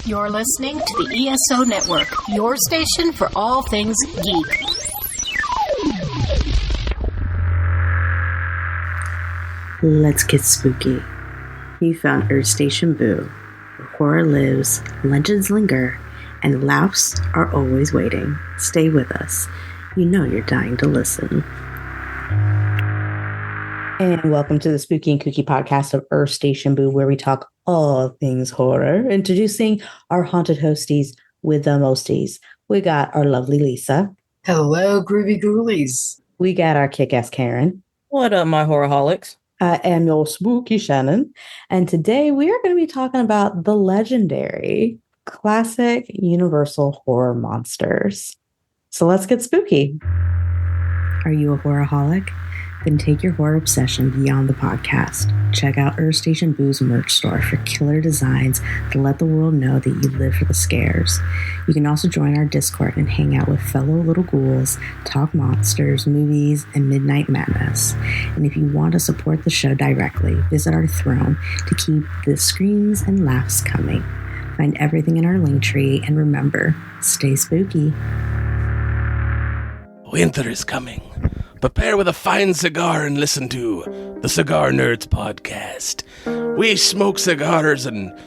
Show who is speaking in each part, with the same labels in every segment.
Speaker 1: You're listening to the ESO Network, your station for all things geek.
Speaker 2: Let's get spooky. You found Earth Station Boo, where horror lives, legends linger, and laughs are always waiting. Stay with us. You know you're dying to listen. And welcome to the Spooky and Kooky podcast of Earth Station Boo, where we talk all things horror. Introducing our haunted hosties with the mosties. We got our lovely Lisa.
Speaker 3: Hello, groovy ghoulies.
Speaker 2: We got our kick-ass Karen.
Speaker 4: What up, my horrorholics?
Speaker 2: I am your spooky Shannon. And today we are going to be talking about the legendary classic Universal horror monsters. So let's get spooky. Are you a horrorholic? Then take your horror obsession beyond the podcast. Check out Earth Station Boo's merch store for killer designs to let the world know that you live for the scares. You can also join our Discord and hang out with fellow little ghouls, talk monsters, movies, and midnight madness. And if you want to support the show directly, visit our throne to keep the screams and laughs coming. Find everything in our link tree, and remember, stay spooky.
Speaker 5: Winter is coming. Prepare with a fine cigar and listen to the Cigar Nerds podcast. We smoke cigars and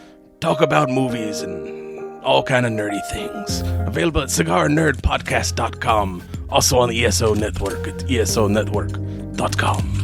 Speaker 5: talk about movies and all kind of nerdy things. Available at cigarnerdpodcast.com. Also on the ESO Network at esonetwork.com.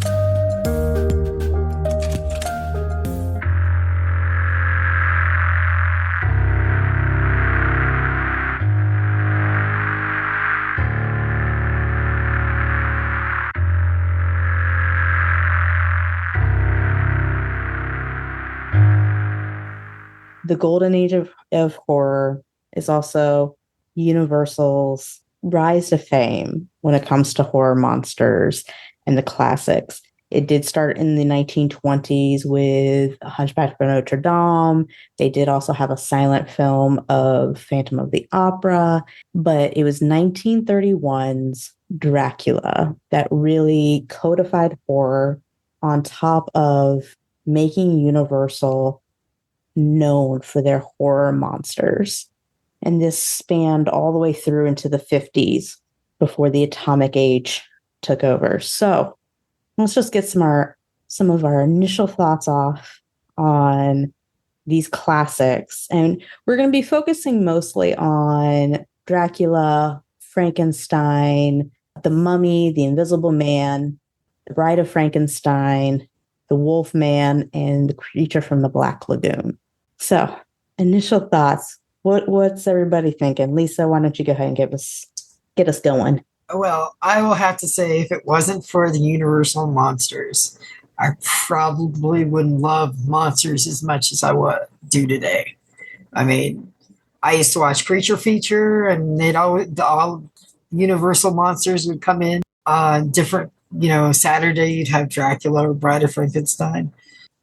Speaker 2: The golden age of horror is also Universal's rise to fame when it comes to horror monsters and the classics. It did start in the 1920s with Hunchback of Notre Dame. They did also have a silent film of Phantom of the Opera, but it was 1931's Dracula that really codified horror on top of making Universal known for their horror monsters. And this spanned all the way through into the 50s before the atomic age took over. So let's just get some of our initial thoughts off on these classics. And we're going to be focusing mostly on Dracula, Frankenstein, the Mummy, the Invisible Man, the Bride of Frankenstein, the Wolf Man, and the Creature from the Black Lagoon. So, initial thoughts. What's everybody thinking? Lisa, why don't you go ahead and get us going?
Speaker 3: Well, I will have to say, if it wasn't for the Universal monsters, I probably wouldn't love monsters as much as I do today. I mean, I used to watch Creature Feature, and all Universal monsters would come in different. Saturday you'd have Dracula or Bride of Frankenstein.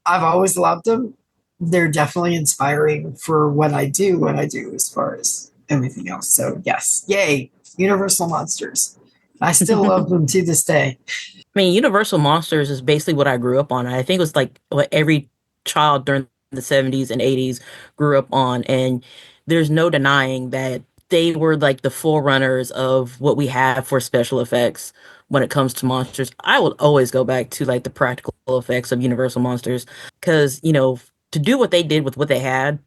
Speaker 3: I've always loved them. They're definitely inspiring for what I do as far as everything else. So yes, yay, Universal monsters. I still love them to this day.
Speaker 4: I mean, Universal Monsters is basically what I grew up on. I think it was like what every child during the 70s and 80s grew up on. And there's no denying that they were like the forerunners of what we have for special effects when it comes to monsters. I will always go back to like the practical effects of Universal Monsters because, to do what they did with what they had,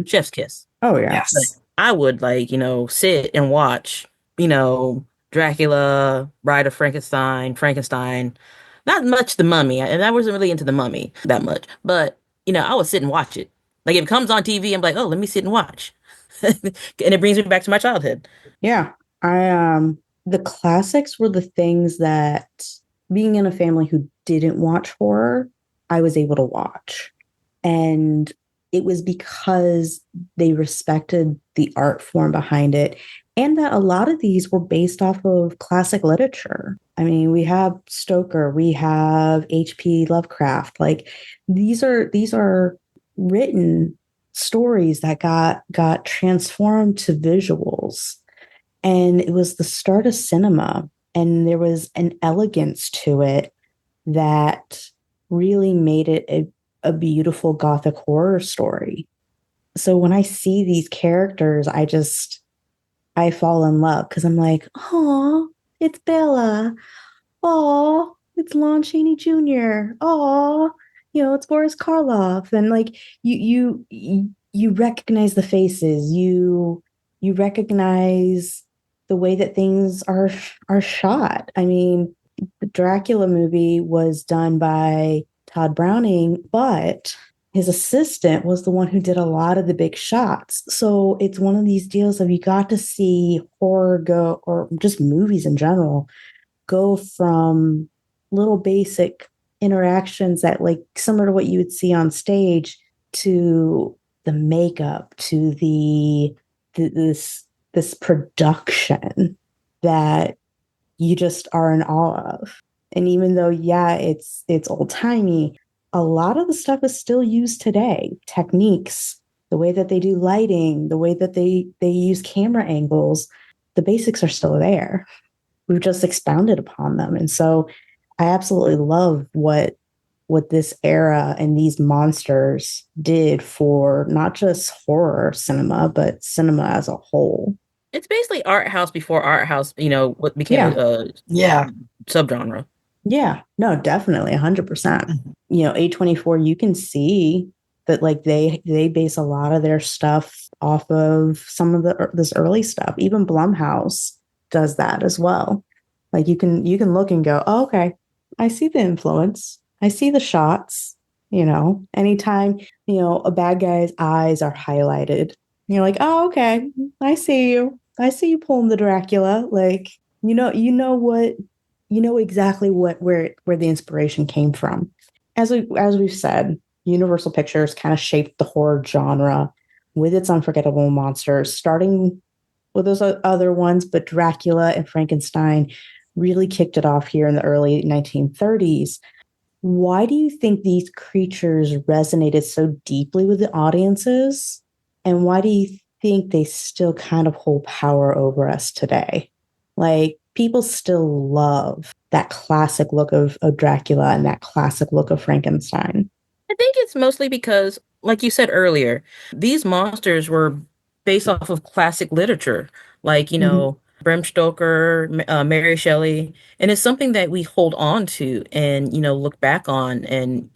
Speaker 4: chef's kiss.
Speaker 2: Oh, yeah.
Speaker 3: Yes.
Speaker 4: But I would sit and watch, Dracula, Bride of Frankenstein, not much The Mummy. And I wasn't really into The Mummy that much, but, I would sit and watch it. Like if it comes on TV, I'm like, oh, let me sit and watch. And it brings me back to my childhood.
Speaker 2: Yeah. The classics were the things that, being in a family who didn't watch horror, I was able to watch. And it was because they respected the art form behind it, and that a lot of these were based off of classic literature. I mean, we have Stoker, we have H.P. Lovecraft. Like these are written stories that got transformed to visuals. And it was the start of cinema. And there was an elegance to it that really made it a beautiful Gothic horror story. So when I see these characters, I fall in love because I'm like, oh, it's Bella. Oh, it's Lon Chaney Jr. Oh, it's Boris Karloff. And like you recognize the faces. You recognize the way that things are shot. I mean, the Dracula movie was done by Todd Browning, but his assistant was the one who did a lot of the big shots. So it's one of these deals of you got to see horror go, or just movies in general, go from little basic interactions that like similar to what you would see on stage to the makeup to this production that you just are in awe of. And even though, yeah, it's old timey, a lot of the stuff is still used today. Techniques, the way that they do lighting, the way that they use camera angles, the basics are still there. We've just expounded upon them. And so I absolutely love what this era and these monsters did for not just horror cinema, but cinema as a whole.
Speaker 4: It's basically art house before art house, what became a subgenre.
Speaker 2: Yeah, no, definitely 100%. A24, you can see that like they base a lot of their stuff off of some of this early stuff. Even Blumhouse does that as well. Like you can look and go, oh, okay, I see the influence. I see the shots. Anytime, a bad guy's eyes are highlighted, you're like, oh, okay, I see you. I see you pulling the Dracula. Like, exactly where the inspiration came from. As we've said, Universal Pictures kind of shaped the horror genre with its unforgettable monsters, starting with those other ones, but Dracula and Frankenstein really kicked it off here in the early 1930s. Why do you think these creatures resonated so deeply with the audiences? And why do you think they still kind of hold power over us today? Like, people still love that classic look of Dracula and that classic look of Frankenstein.
Speaker 4: I think it's mostly because, like you said earlier, these monsters were based off of classic literature, like, Bram Stoker, Mary Shelley, and it's something that we hold on to and, look back on. And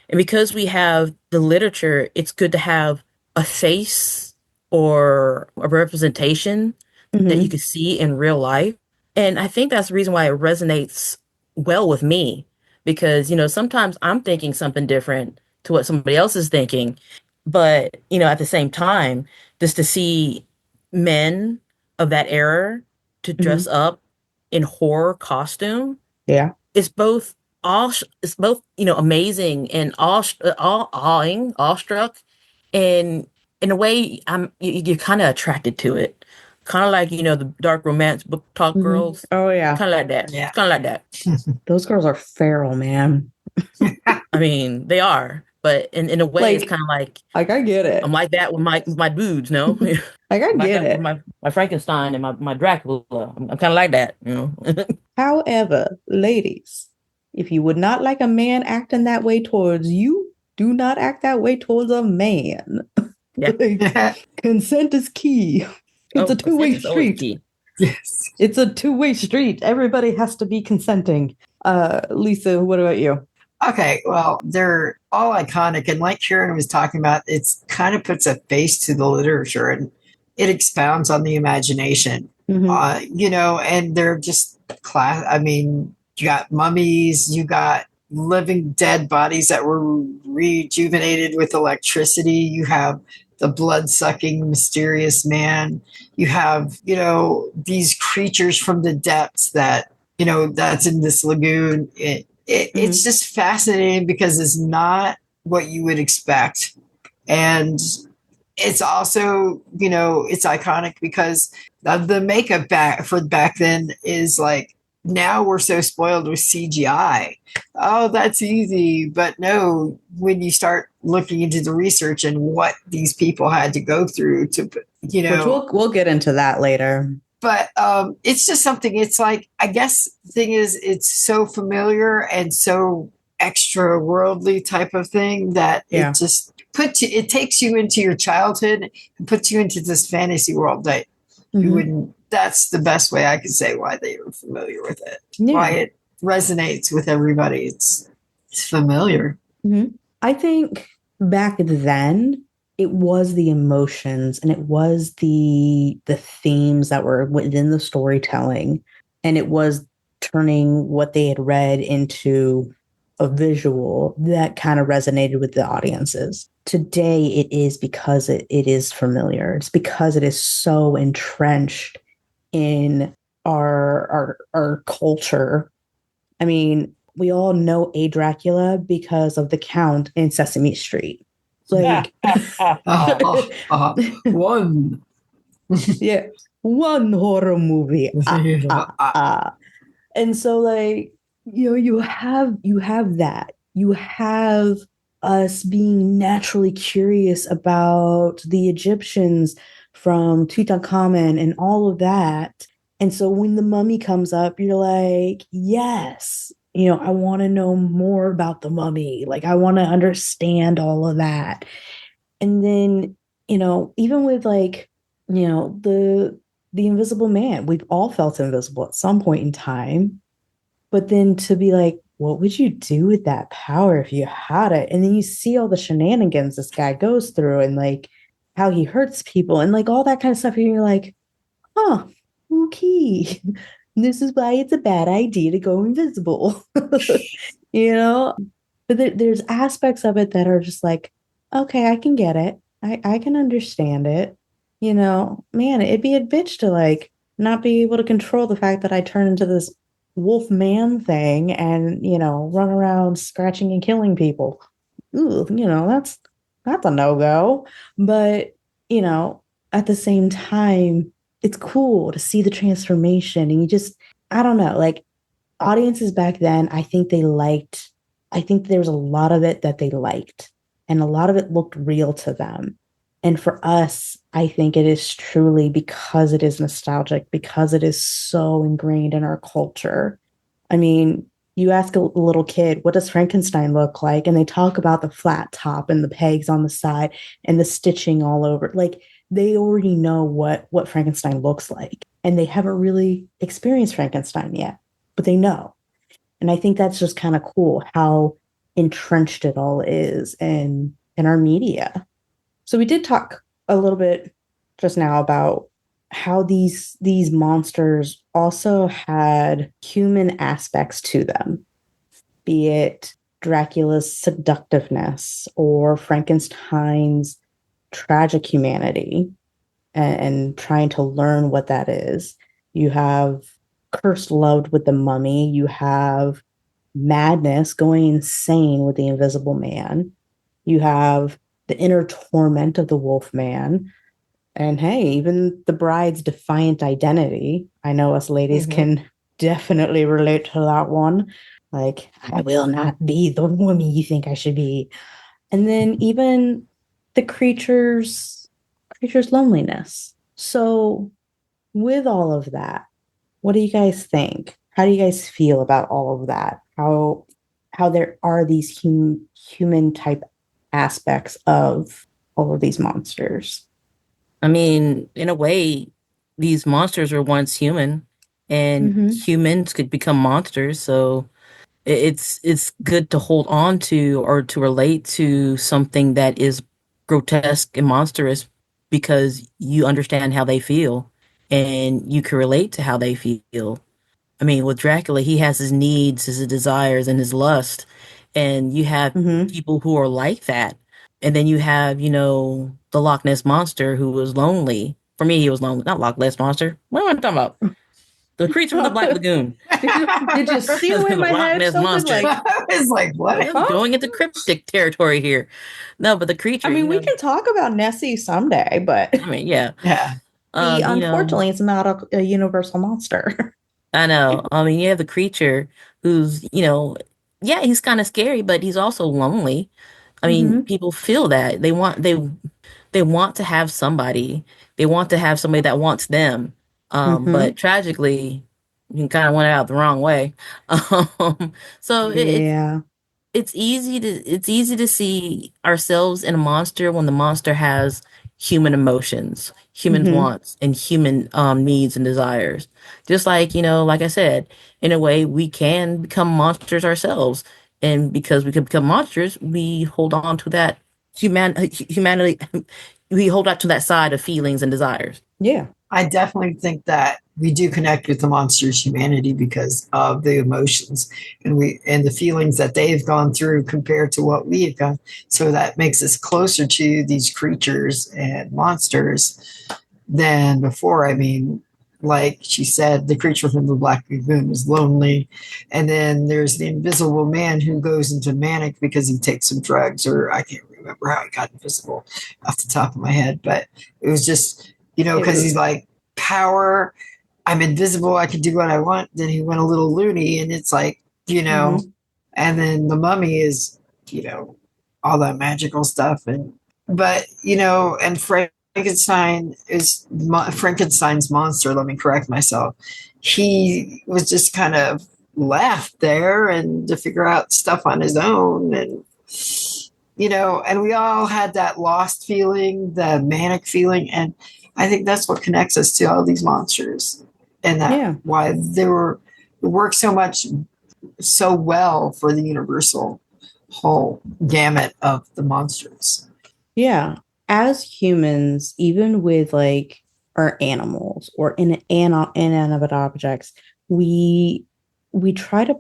Speaker 4: because we have the literature, it's good to have a face or a representation that you can see in real life. And I think that's the reason why it resonates well with me, because, sometimes I'm thinking something different to what somebody else is thinking. But, at the same time, just to see men of that era to dress up in horror costume.
Speaker 2: Yeah.
Speaker 4: It's both amazing and awing, awestruck. And in a way, you're kind of attracted to it. Kind of like, the dark romance book talk girls.
Speaker 2: Oh, yeah.
Speaker 4: Kind of like that.
Speaker 3: Yeah.
Speaker 4: Kind of like that.
Speaker 2: Those girls are feral, man.
Speaker 4: I mean, they are. But in a way,
Speaker 2: Like,
Speaker 4: it's kind of like
Speaker 2: I get it.
Speaker 4: I'm like that with my dudes, no?
Speaker 2: I get it.
Speaker 4: With my Frankenstein and my Dracula. I'm kind of like that,
Speaker 2: However, ladies, if you would not like a man acting that way towards you, do not act that way towards a man.
Speaker 4: Yeah.
Speaker 2: Consent is key. It's a two-way street.
Speaker 3: Yes.
Speaker 2: It's a two-way street. Everybody has to be consenting. Lisa, what about you?
Speaker 3: Okay, well, they're all iconic. And like Karen was talking about, it's kind of puts a face to the literature and it expounds on the imagination. And they're just class. I mean, you got mummies, you got living dead bodies that were rejuvenated with electricity. You have the blood-sucking mysterious man. You have, these creatures from the depths that, that's in this lagoon. It's just fascinating because it's not what you would expect. And it's also, it's iconic because the makeup back then is like, now we're so spoiled with CGI. Oh, that's easy. But no, when you start looking into the research and what these people had to go through to,
Speaker 2: Which we'll get into that later.
Speaker 3: But it's just something, it's like, I guess the thing is, it's so familiar and so extra worldly type of thing that it just it takes you into your childhood and puts you into this fantasy world that you wouldn't. That's the best way I could say why they were familiar with it.
Speaker 2: Yeah.
Speaker 3: Why it resonates with everybody. It's familiar.
Speaker 2: I think back then it was the emotions and it was the themes that were within the storytelling, and it was turning what they had read into a visual that kind of resonated with the audiences. Today it is because it is familiar. It's because it is so entrenched in our culture. I mean, we all know a Dracula because of the Count in Sesame Street. Like
Speaker 3: one.
Speaker 2: Yeah, one horror movie. And so, like, you have that. You have us being naturally curious about the Egyptians from Tutankhamun and all of that. And so when the mummy comes up, you're like, yes, I want to know more about the mummy. Like, I want to understand all of that. And then, even with like, the Invisible Man, we've all felt invisible at some point in time. But then to be like, what would you do with that power if you had it? And then you see all the shenanigans this guy goes through and like how he hurts people and like all that kind of stuff. And you're like, huh, okay. This is why it's a bad idea to go invisible. But there's aspects of it that are just like, okay, I can get it. I can understand it. Man, it'd be a bitch to like not be able to control the fact that I turn into this wolf man thing and, run around scratching and killing people. Ooh, that's a no-go. But, at the same time, it's cool to see the transformation. And I don't know, like audiences back then, I think there was a lot of it that they liked and a lot of it looked real to them. And for us, I think it is truly because it is nostalgic, because it is so ingrained in our culture. I mean, you ask a little kid, what does Frankenstein look like? And they talk about the flat top and the pegs on the side and the stitching all over. Like, they already know what Frankenstein looks like. And they haven't really experienced Frankenstein yet, but they know. And I think that's just kind of cool how entrenched it all is in our media. So we did talk a little bit just now about how these monsters also had human aspects to them, be it Dracula's seductiveness or Frankenstein's tragic humanity and trying to learn what that is. You have cursed love with the mummy. You have madness, going insane with the Invisible Man. You have the inner torment of the Wolf Man. And hey, even the bride's defiant identity. I know us ladies can definitely relate to that one. Like, I will not be the woman you think I should be. And then even the creature's loneliness. So with all of that, what do you guys think? How do you guys feel about all of that? How there are these human type aspects of all of these monsters?
Speaker 4: I mean, in a way, these monsters were once human, and humans could become monsters. So it's good to hold on to or to relate to something that is grotesque and monstrous because you understand how they feel and you can relate to how they feel. I mean, with Dracula, he has his needs, his desires, and his lust, and you have people who are like that. And then you have, the Loch Ness Monster who was lonely. For me, he was lonely. Not Loch Ness Monster. What am I talking about? The creature from the Black Lagoon.
Speaker 2: Did you see the way my
Speaker 4: Loch
Speaker 2: head
Speaker 4: Ness Monster.
Speaker 3: I was like, what?
Speaker 4: I'm going into cryptic territory here. No, but the creature.
Speaker 2: I mean, we can talk about Nessie someday, but
Speaker 4: I mean, yeah.
Speaker 3: Yeah.
Speaker 2: Unfortunately, it's not a universal monster.
Speaker 4: I know. I mean, you have the creature who's, yeah, he's kind of scary, but he's also lonely. I mean, people feel that they want to have somebody. They want to have somebody that wants them. But tragically, you kind of went out the wrong way. So
Speaker 2: Yeah.
Speaker 4: it's easy to see ourselves in a monster when the monster has human emotions, human
Speaker 2: Hmm.
Speaker 4: wants, and human needs and desires. Just like, like I said, in a way we can become monsters ourselves. And because we can become monsters, we hold on to that humanity, we hold on to that side of feelings and desires.
Speaker 2: Yeah.
Speaker 3: I definitely think that we do connect with the monster's humanity because of the emotions and the feelings that they've gone through compared to what we have gone. So that makes us closer to these creatures and monsters than before. I mean, like she said, the creature from the Black Lagoon is lonely. And then there's the invisible man who goes into manic because he takes some drugs, or I can't remember how he got invisible off the top of my head, but it was just,
Speaker 2: It
Speaker 3: because
Speaker 2: was,
Speaker 3: he's like, power, I'm invisible, I can do what I want. Then he went a little loony, and it's like,
Speaker 2: mhm.
Speaker 3: and then the mummy is, all that magical stuff. But, and Frankenstein's monster, let me correct myself. He was just kind of left there and to figure out stuff on his own. And we all had that lost feeling, the manic feeling. And I think that's what connects us to all these monsters, and that
Speaker 2: Yeah.
Speaker 3: why it worked so well for the universal whole gamut of the monsters.
Speaker 2: Yeah. As humans, even with like our animals or inanimate objects, we try to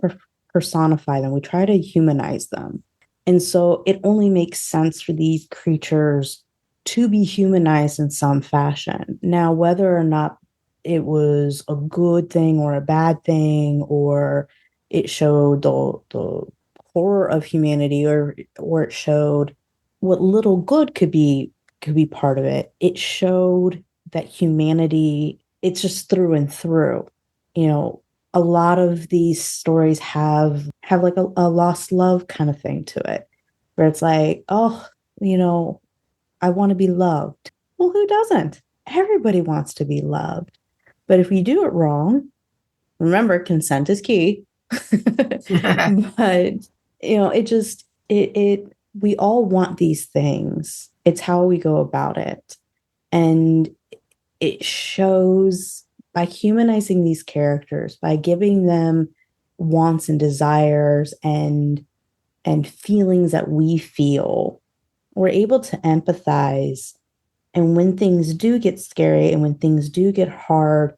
Speaker 2: personify them. We try to humanize them. And so it only makes sense for these creatures to be humanized in some fashion. Now, whether or not it was a good thing or a bad thing, or it showed the horror of humanity, or it showed what little good could be part of it. It showed that humanity, it's just through and through. A lot of these stories have like a lost love kind of thing to it, where it's like, oh, I want to be loved. Well, who doesn't? Everybody wants to be loved. But if we do it wrong, remember, consent is key. But it just it we all want these things. It's how we go about it. And it shows by humanizing these characters, by giving them wants and desires and feelings that we feel, we're able to empathize. And when things do get scary and when things do get hard,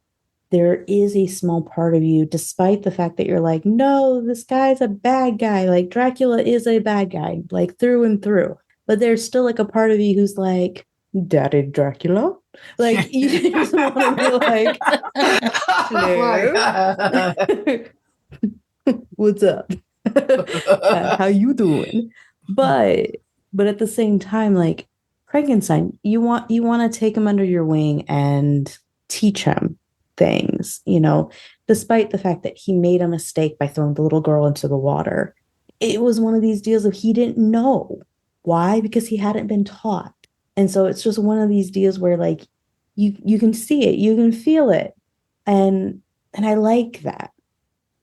Speaker 2: there is a small part of you, despite the fact that you're like, no, this guy's a bad guy. Like Dracula is a bad guy, like through and through. But there's still like a part of you who's like, Daddy Dracula. Like you just want to be like, hello. What's up? How you doing? But at the same time, like Frankenstein, you want to take him under your wing and teach him things, despite the fact that he made a mistake by throwing the little girl into the water. It was one of these deals of he didn't know. Why? Because he hadn't been taught. And so it's just one of these deals where like you can see it, you can feel it. And I like that.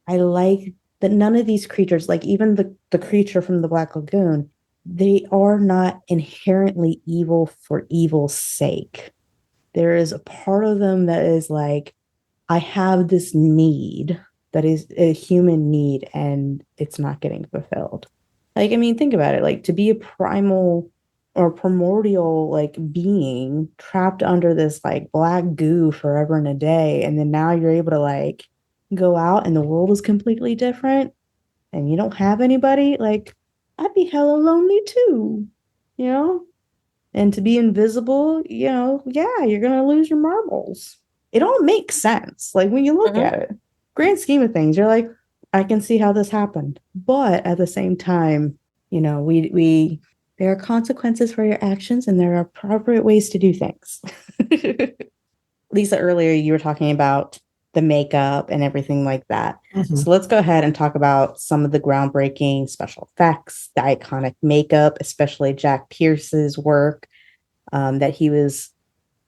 Speaker 2: I like that none of these creatures, like even the creature from the Black Lagoon, they are not inherently evil for evil's sake. There is a part of them that is like, I have this need that is a human need and it's not getting fulfilled. Like, I mean, think about it. Like to be a primal or primordial like being trapped under this like black goo forever and a day, and then now you're able to like go out and the world is completely different and you don't have anybody, like I'd be hella lonely too, you know? And to be invisible, yeah, you're gonna lose your marbles. It all makes sense. Like when you look at it, grand scheme of things, you're like, I can see how this happened. But at the same time, we there are consequences for your actions and there are appropriate ways to do things. Lisa, earlier you were talking about the makeup and everything like that.
Speaker 3: Mm-hmm.
Speaker 2: So let's go ahead and talk about some of the groundbreaking special effects, the iconic makeup, especially Jack Pierce's work, that he was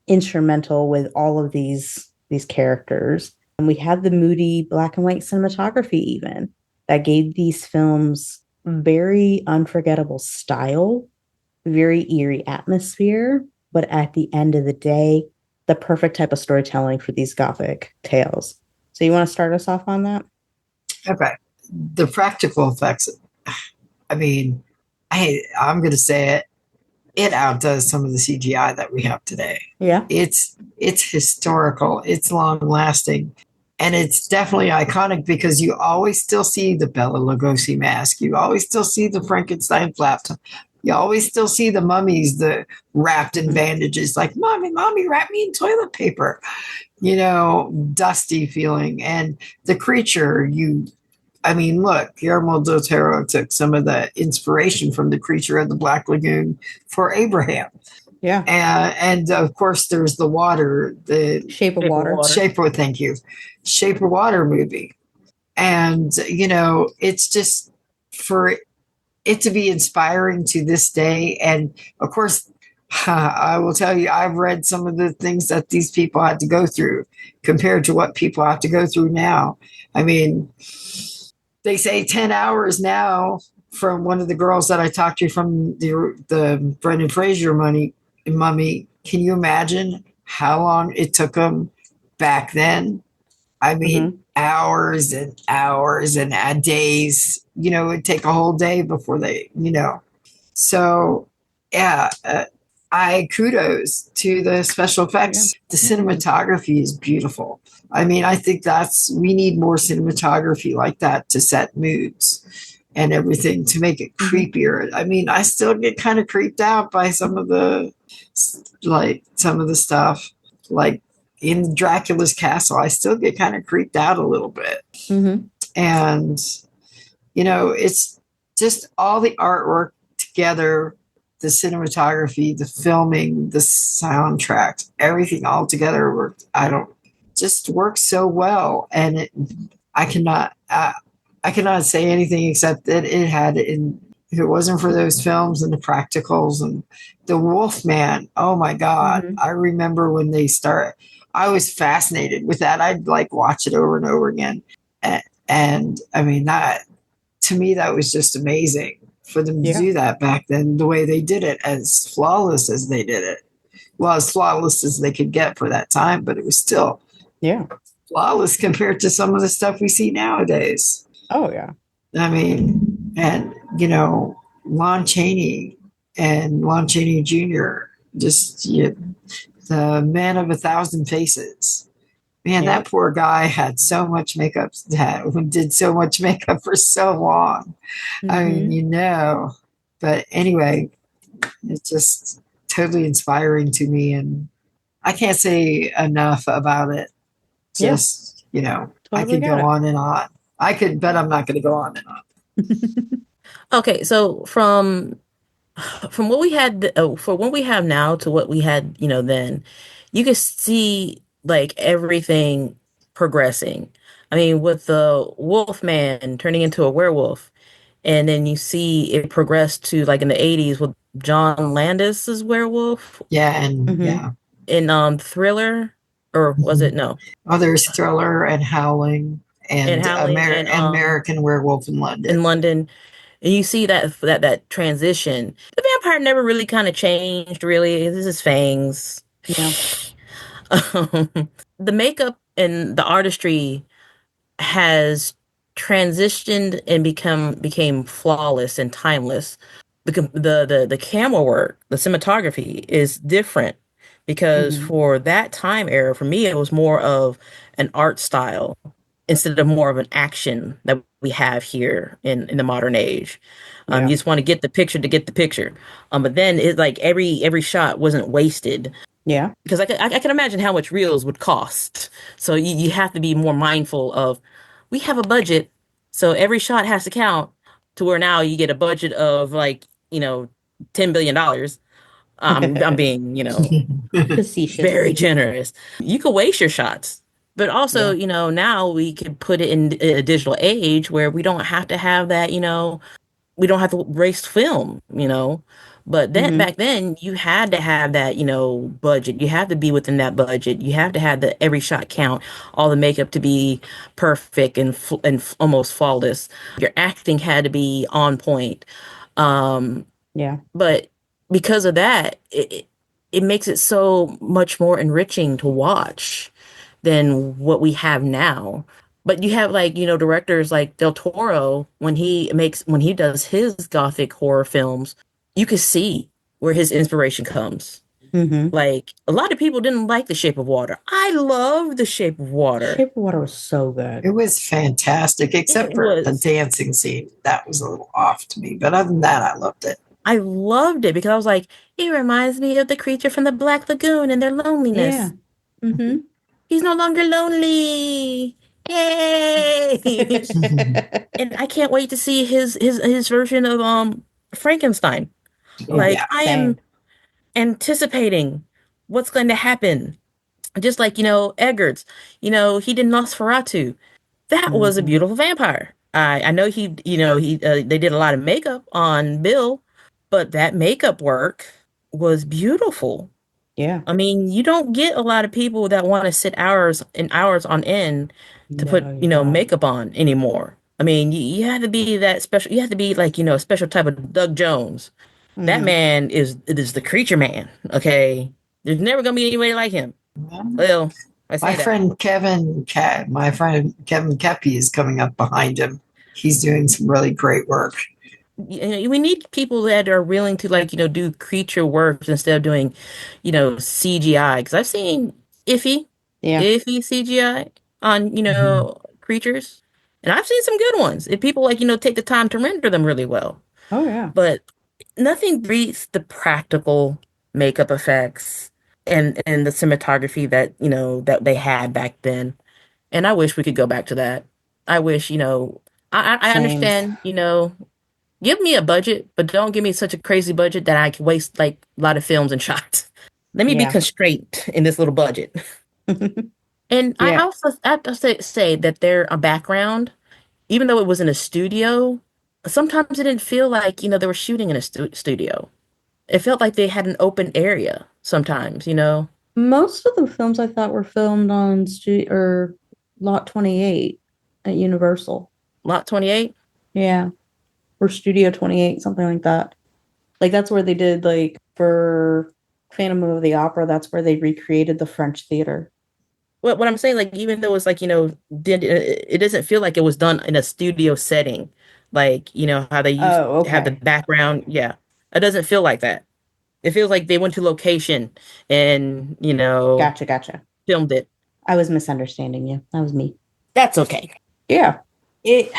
Speaker 2: instrumental with all of these characters. And we had the moody black and white cinematography even that gave these films very unforgettable style, very eerie atmosphere, but at the end of the day, the perfect type of storytelling for these gothic tales. So you want to start us off on that?
Speaker 3: Okay. The practical effects, I mean, I'm going to say it. It outdoes some of the CGI that we have today.
Speaker 2: Yeah.
Speaker 3: It's historical. It's long lasting. And it's definitely iconic because you always still see the Bela Lugosi mask. You always still see the Frankenstein flap. You always still see the mummies wrapped in bandages, like, mommy, wrap me in toilet paper. Dusty feeling. And the creature, look, Guillermo del Toro took some of the inspiration from the creature of the Black Lagoon for Abraham.
Speaker 2: Yeah.
Speaker 3: And of course, there's the water, the
Speaker 2: Shape of Water.
Speaker 3: Thank you. Shape of Water movie. And, it's just for it to be inspiring to this day. And of course, I will tell you, I've read some of the things that these people had to go through compared to what people have to go through now. I mean, they say 10 hours now from one of the girls that I talked to from the Brendan Fraser mummy. Can you imagine how long it took them back then? I mean, hours and hours and days. It'd take a whole day before they, So, yeah, I kudos to the special effects. Yeah. The cinematography is beautiful. I mean, I think we need more cinematography like that to set moods and everything to make it creepier. I mean, I still get kind of creeped out by some of the stuff, like in Dracula's castle. I still get kind of creeped out a little bit. Mm-hmm. And, it's just all the artwork together, the cinematography, the filming, the soundtracks, everything all together worked so well. And I cannot say anything except that if it wasn't for those films and the practicals and the Wolfman, oh my God. Mm-hmm. I remember when they started, I was fascinated with that. I'd watch it over and over again. And I mean, to me, that was just amazing for them to do that back then, the way they did it, as flawless as they did it. Well, as flawless as they could get for that time, but it was still flawless compared to some of the stuff we see nowadays.
Speaker 2: Oh, yeah.
Speaker 3: I mean, and, Lon Chaney Jr., just the man of 1,000 faces. Man, that poor guy had so much makeup, did so much makeup for so long. Mm-hmm. I mean, but anyway, it's just totally inspiring to me. And I can't say enough about it. Just, totally I could go on and on. I could, but I'm not going to go on and on.
Speaker 4: Okay. So from what we had, for what we have now to what we had, then, you can see everything progressing. I mean, with the Wolfman turning into a werewolf, and then you see it progress to in the 80s with John Landis's werewolf.
Speaker 3: Yeah, and
Speaker 4: in Thriller, or was it no?
Speaker 3: Oh, there's Thriller and Howling and American Werewolf in London.
Speaker 4: In London. And you see that transition. The vampire never really kind of changed, really. This is fangs.
Speaker 2: Yeah.
Speaker 4: The makeup and the artistry has transitioned and became flawless and timeless. The camera work, the cinematography is different because for that time era, for me, it was more of an art style instead of more of an action that we have here in the modern age. You just want to get the picture to get the picture. But then it's every shot wasn't wasted.
Speaker 2: Yeah.
Speaker 4: Because I can imagine how much reels would cost. So you have to be more mindful of, we have a budget, so every shot has to count, to where now you get a budget of $10 billion. I'm being, very generous. You could waste your shots. But also, now we can put it in a digital age where we don't have to have that, we don't have to waste film, But then
Speaker 2: Mhm.
Speaker 4: back then, you had to have that, budget. You have to be within that budget. You have to have the every shot count, all the makeup to be perfect and almost flawless. Your acting had to be on point. Um,
Speaker 2: Yeah.
Speaker 4: but because of that, it makes it so much more enriching to watch than what we have now. But you have like, directors like Del Toro, when he does his gothic horror films, you can see where his inspiration comes.
Speaker 2: Mm-hmm.
Speaker 4: Like a lot of people didn't like The Shape of Water. I love The Shape of Water.
Speaker 2: Shape of Water was so good.
Speaker 3: It was fantastic, except
Speaker 4: It
Speaker 3: for the
Speaker 4: was.
Speaker 3: dancing scene. That was a little off to me. But other than that, I loved it.
Speaker 4: I loved it because I was like, it reminds me of the creature from the Black Lagoon and their
Speaker 2: Yeah.
Speaker 4: loneliness.
Speaker 2: Mm-hmm.
Speaker 4: He's no longer lonely. Yay! And I can't wait to see his version of Frankenstein.
Speaker 3: Oh,
Speaker 4: Like
Speaker 3: yeah.
Speaker 4: I am
Speaker 2: Same.
Speaker 4: anticipating what's going to happen. Just like, Eggers, he did Nosferatu. That was a
Speaker 2: Mm-hmm.
Speaker 4: beautiful vampire. I know they did a lot of makeup on Bill, but that makeup work was beautiful.
Speaker 2: Yeah.
Speaker 4: I mean, you don't get a lot of people that want to sit hours and hours on end to put,
Speaker 2: No, you don't.
Speaker 4: makeup on anymore. I mean, you have to be that special. You have to be like, a special type of Doug Jones. That
Speaker 2: Mm-hmm.
Speaker 4: man is the creature man. Okay, there's never gonna be anybody like him. Well, I say that.
Speaker 3: My friend Kevin Kepi is coming up behind him. He's doing some really great work.
Speaker 4: We need people that are willing to like do creature work instead of doing CGI, because I've seen iffy
Speaker 2: Yeah.
Speaker 4: iffy CGI on creatures, and I've seen some good ones if people like take the time to render them really well.
Speaker 2: Oh yeah.
Speaker 4: But nothing beats the practical makeup effects and the cinematography that that they had back then. And I wish we could go back to that. I wish I
Speaker 2: Same.
Speaker 4: understand give me a budget, but don't give me such a crazy budget that I can waste like a lot of films and shots. Let me be
Speaker 2: Yeah.
Speaker 4: constrained in this little budget. And I
Speaker 2: Yeah.
Speaker 4: also have to say that their background, even though it was in a studio, sometimes it didn't feel like, they were shooting in a studio. It felt like they had an open area sometimes.
Speaker 2: Most of the films I thought were filmed on Lot 28 at Universal.
Speaker 4: Lot 28?
Speaker 2: Yeah. Or Studio 28, something like that. Like that's where they did like for Phantom of the Opera, that's where they recreated the French theater.
Speaker 4: What I'm saying, like, even though it's like, it doesn't feel like it was done in a studio setting. Like, how they used
Speaker 2: Oh,
Speaker 4: to have the
Speaker 2: okay.
Speaker 4: background. Yeah. It doesn't feel like that. It feels like they went to location and,
Speaker 2: Gotcha.
Speaker 4: filmed it.
Speaker 2: I was misunderstanding you. That was me.
Speaker 4: That's okay.
Speaker 2: Yeah. It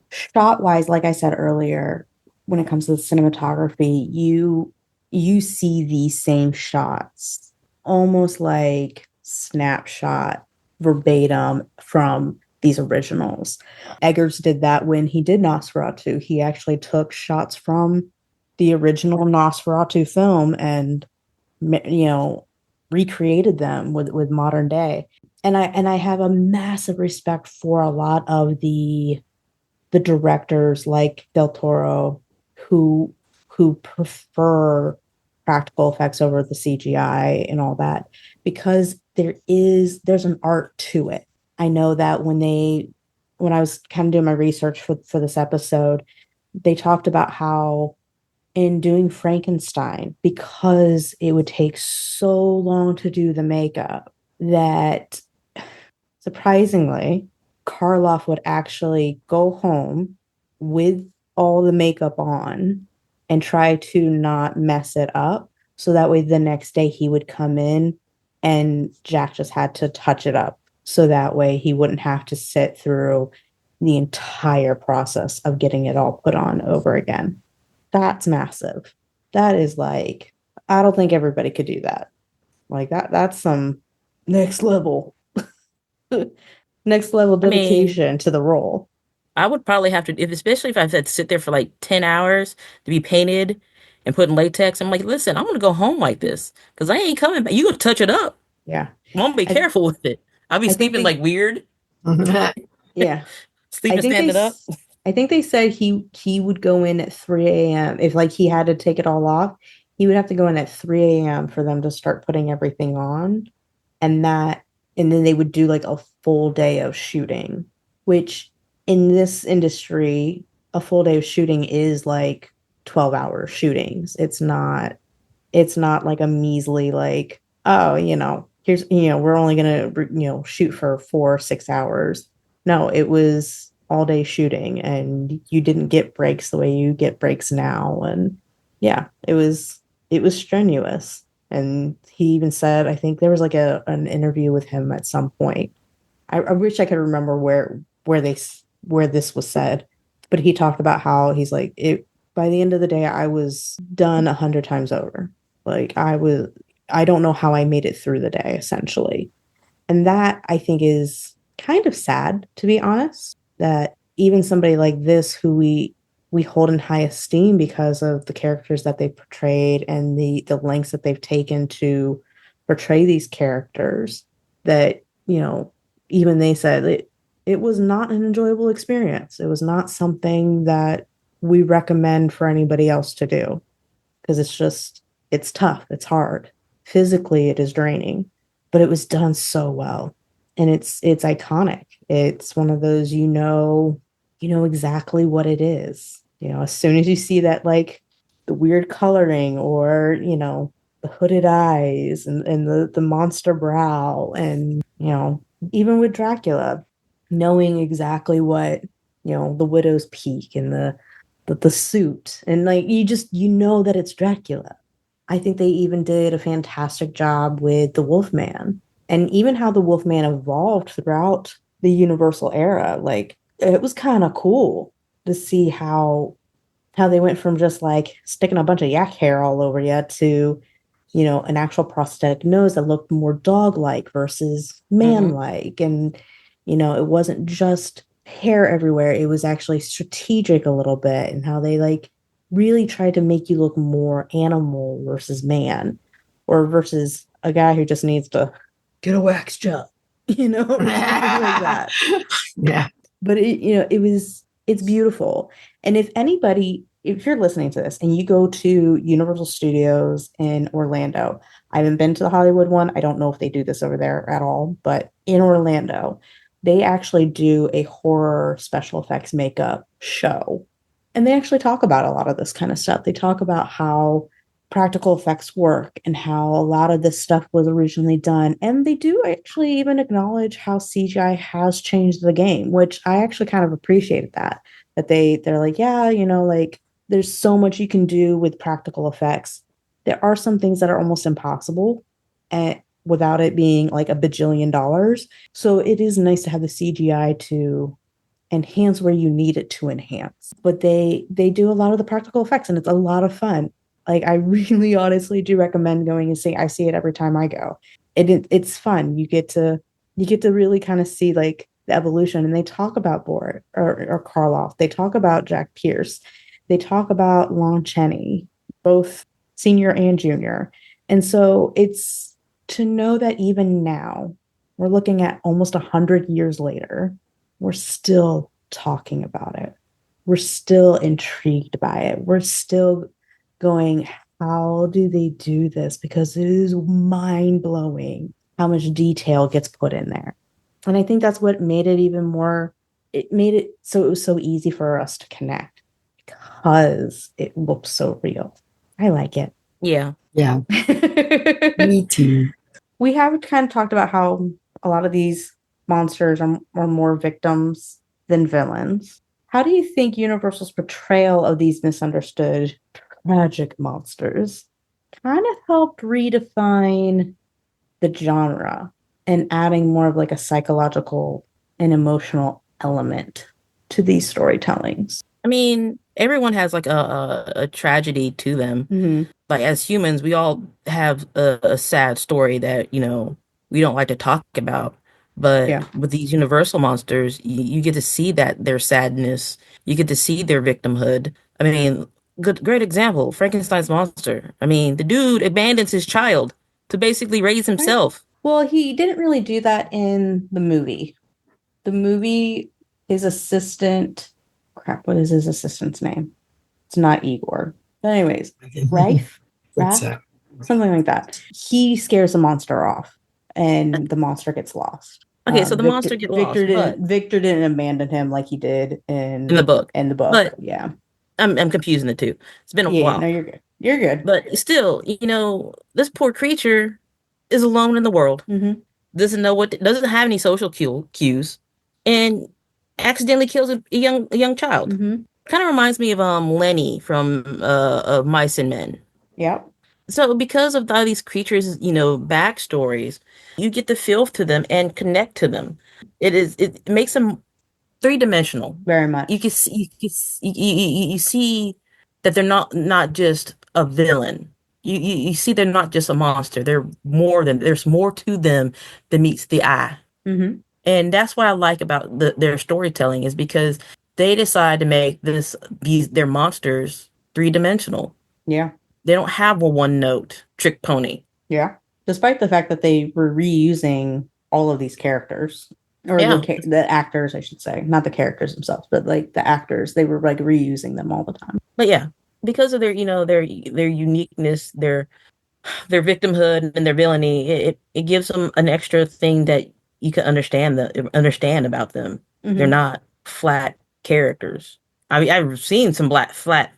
Speaker 2: shot wise, like I said earlier, when it comes to the cinematography, you see these same shots almost like snapshot verbatim from these originals. Eggers did that when he did Nosferatu. He actually took shots from the original Nosferatu film and recreated them with modern day. And I have a massive respect for a lot of the directors like Del Toro who prefer practical effects over the CGI and all that, because there's an art to it. I know that when I was kind of doing my research for this episode, they talked about how in doing Frankenstein, because it would take so long to do the makeup, that surprisingly, Karloff would actually go home with all the makeup on and try to not mess it up. So that way the next day he would come in and Jack just had to touch it up. So that way he wouldn't have to sit through the entire process of getting it all put on over again. That's massive. That is like, I don't think everybody could do that. Like that's some next level dedication to the role.
Speaker 4: I would probably have to, especially if I had to sit there for like 10 hours to be painted and put in latex. I'm like, listen, I'm going to go home like this because I ain't coming back. You going to touch it up.
Speaker 2: Yeah.
Speaker 4: I'm going to be
Speaker 2: I,
Speaker 4: careful with it. I'll be
Speaker 2: I think
Speaker 4: sleeping like weird.
Speaker 2: yeah.
Speaker 4: Sleeping standing up.
Speaker 2: I think they said he would go in at 3 a.m. If like he had to take it all off, he would have to go in at 3 a.m. for them to start putting everything on. And that and then they would do like a full day of shooting, which in this industry, a full day of shooting is like 12-hour shootings. It's not like a measly like, oh, here's we're only gonna shoot for 4 or 6 hours. No, it was all day shooting, and you didn't get breaks the way you get breaks now. And yeah, it was strenuous. And he even said, I think there was like an interview with him at some point. I wish I could remember where this was said, but he talked about how he's like it. By the end of the day, I was done 100 times over. Like I don't know how I made it through the day, essentially. And that I think is kind of sad, to be honest, that even somebody like this, who we hold in high esteem because of the characters that they've portrayed and the lengths that they've taken to portray these characters, that, even they said it was not an enjoyable experience. It was not something that we recommend for anybody else to do, because it's tough, it's hard. Physically, it is draining, but it was done so well. And it's iconic. It's one of those, exactly what it is. As soon as you see that, like the weird coloring, or, the hooded eyes, and the monster brow, and, even with Dracula, knowing exactly what, the widow's peak and the suit, and like you know that it's Dracula. I think they even did a fantastic job with the Wolfman, and even how the Wolfman evolved throughout the Universal era. Like, it was kind of cool to see how they went from just like sticking a bunch of yak hair all over you to, an actual prosthetic nose that looked more dog-like versus man-like. And, it wasn't just hair everywhere. It was actually strategic a little bit, and how they like really tried to make you look more animal versus man, or versus a guy who just needs to get a wax job, something like that.
Speaker 3: Yeah.
Speaker 2: But it's beautiful. And if you're listening to this and you go to Universal Studios in Orlando, I haven't been to the Hollywood one. I don't know if they do this over there at all, but in Orlando, they actually do a horror special effects makeup show. And they actually talk about a lot of this kind of stuff. They talk about how practical effects work and how a lot of this stuff was originally done. And they do actually even acknowledge how CGI has changed the game, which I actually kind of appreciated that they're like, yeah, like there's so much you can do with practical effects. There are some things that are almost impossible, and without it being like a bajillion dollars. So it is nice to have the CGI to enhance where you need it to enhance. But they do a lot of the practical effects, and it's a lot of fun. Like, I really honestly do recommend going and seeing. I see it every time I go. It's fun. You get to really kind of see like the evolution. And they talk about Bort or Karloff. They talk about Jack Pierce. They talk about Lon Chaney, both senior and junior. And so it's to know that even now, we're looking at almost 100 years later, we're still talking about it. We're still intrigued by it. We're still going, how do they do this? Because it is mind-blowing how much detail gets put in there. And I think that's what made it even more, it made it so it was so easy for us to connect, because it looks so real. I like it.
Speaker 4: Yeah.
Speaker 3: Yeah. Me too.
Speaker 2: We have kind of talked about how a lot of these monsters are more victims than villains. How do you think Universal's portrayal of these misunderstood, tragic monsters kind of helped redefine the genre and adding more of like a psychological and emotional element to these storytellings?
Speaker 4: I mean, everyone has like a tragedy to them.
Speaker 2: Mm-hmm.
Speaker 4: Like, as humans, we all have a sad story that, we don't like to talk about. But
Speaker 2: Yeah.
Speaker 4: with these universal monsters, you get to see their sadness. You get to see their victimhood. I mean, great example, Frankenstein's monster. I mean, the dude abandons his child to basically raise himself.
Speaker 2: Well, he didn't really do that in the movie. The movie, his assistant Crap, what is his assistant's name? It's not Igor. But anyways, Rafe?
Speaker 3: What's
Speaker 2: Raph? Something like that. He scares the monster off, and the monster gets lost.
Speaker 4: Okay, so the monster gets lost,
Speaker 2: Victor didn't abandon him like he did in
Speaker 4: the book.
Speaker 2: In the book,
Speaker 4: but
Speaker 2: yeah.
Speaker 4: I'm confusing the two. It's been a while.
Speaker 2: No, you're good. You're good.
Speaker 4: But still, this poor creature is alone in the world.
Speaker 2: Mm-hmm.
Speaker 4: Doesn't have any social cues, and accidentally kills a young child.
Speaker 2: Mm-hmm.
Speaker 4: Kind of reminds me of Lenny from of Mice and Men.
Speaker 2: Yep.
Speaker 4: So because of all these creatures, backstories, you get to feel to them and connect to them. It makes them three-dimensional.
Speaker 2: Very much.
Speaker 4: You see that they're not just a villain. You see they're not just a monster. There's more to them than meets the eye.
Speaker 2: Mm-hmm.
Speaker 4: And that's what I like about their storytelling, is because they decide to make their monsters three-dimensional.
Speaker 2: Yeah.
Speaker 4: They don't have a one-note trick pony.
Speaker 2: Yeah. Despite the fact that they were reusing all of these characters. Or the actors, I should say. Not the characters themselves, but like the actors. They were like reusing them all the time.
Speaker 4: But yeah, because of their uniqueness, their victimhood and their villainy, it gives them an extra thing that you can understand about them.
Speaker 2: Mm-hmm.
Speaker 4: They're not flat characters. I mean, I've seen some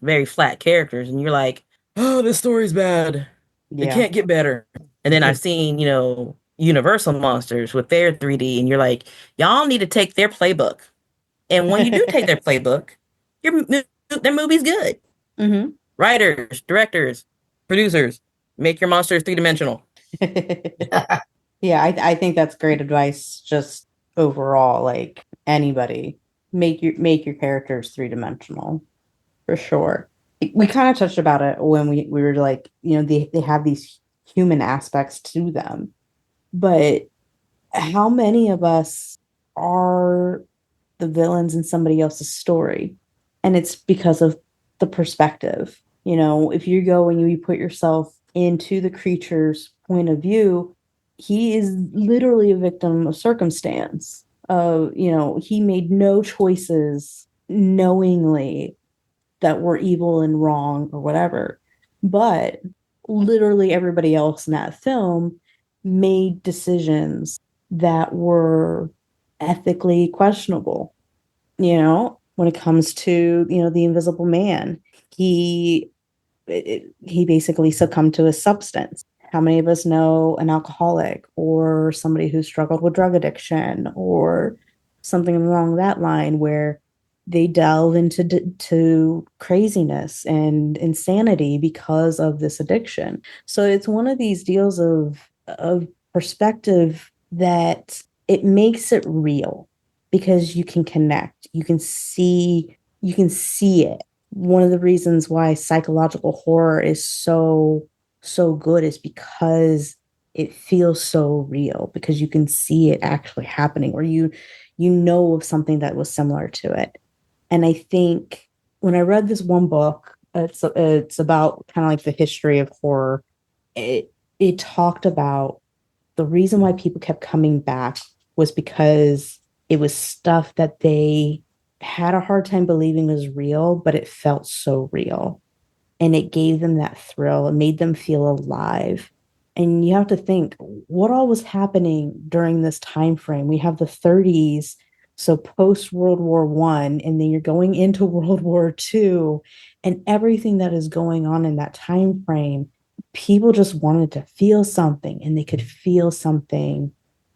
Speaker 4: very flat characters, and you're like, oh, this story's bad.
Speaker 2: Yeah.
Speaker 4: It can't get better. And then I've seen, Universal monsters with their 3D, and you're like, y'all need to take their playbook. And when you do take their playbook, their movie's good.
Speaker 2: Mm-hmm.
Speaker 4: Writers, directors, producers, make your monsters three-dimensional.
Speaker 2: Yeah, I think that's great advice. Just overall, like anybody, make your characters three-dimensional for sure. We kind of touched about it when we were like, they have these human aspects to them, but how many of us are the villains in somebody else's story? And it's because of the perspective. If you go and you put yourself into the creature's point of view, he is literally a victim of circumstance. He made no choices knowingly that were evil and wrong or whatever. But literally everybody else in that film made decisions that were ethically questionable. When it comes to, the Invisible Man, he basically succumbed to a substance. How many of us know an alcoholic or somebody who struggled with drug addiction or something along that line, where they delve into craziness and insanity because of this addiction? So it's one of these deals of perspective that it makes it real, because you can connect, you can see it. One of the reasons why psychological horror is so good is because it feels so real, because you can see it actually happening, or you know of something that was similar to it. And I think when I read this one book, it's about kind of like the history of horror. It talked about the reason why people kept coming back was because it was stuff that they had a hard time believing was real, but it felt so real. And it gave them that thrill. It made them feel alive. And you have to think, what all was happening during this time frame? We have the 30s, so post World War I, and then you're going into World War II, and everything that is going on in that time frame. People just wanted to feel something, and they could feel something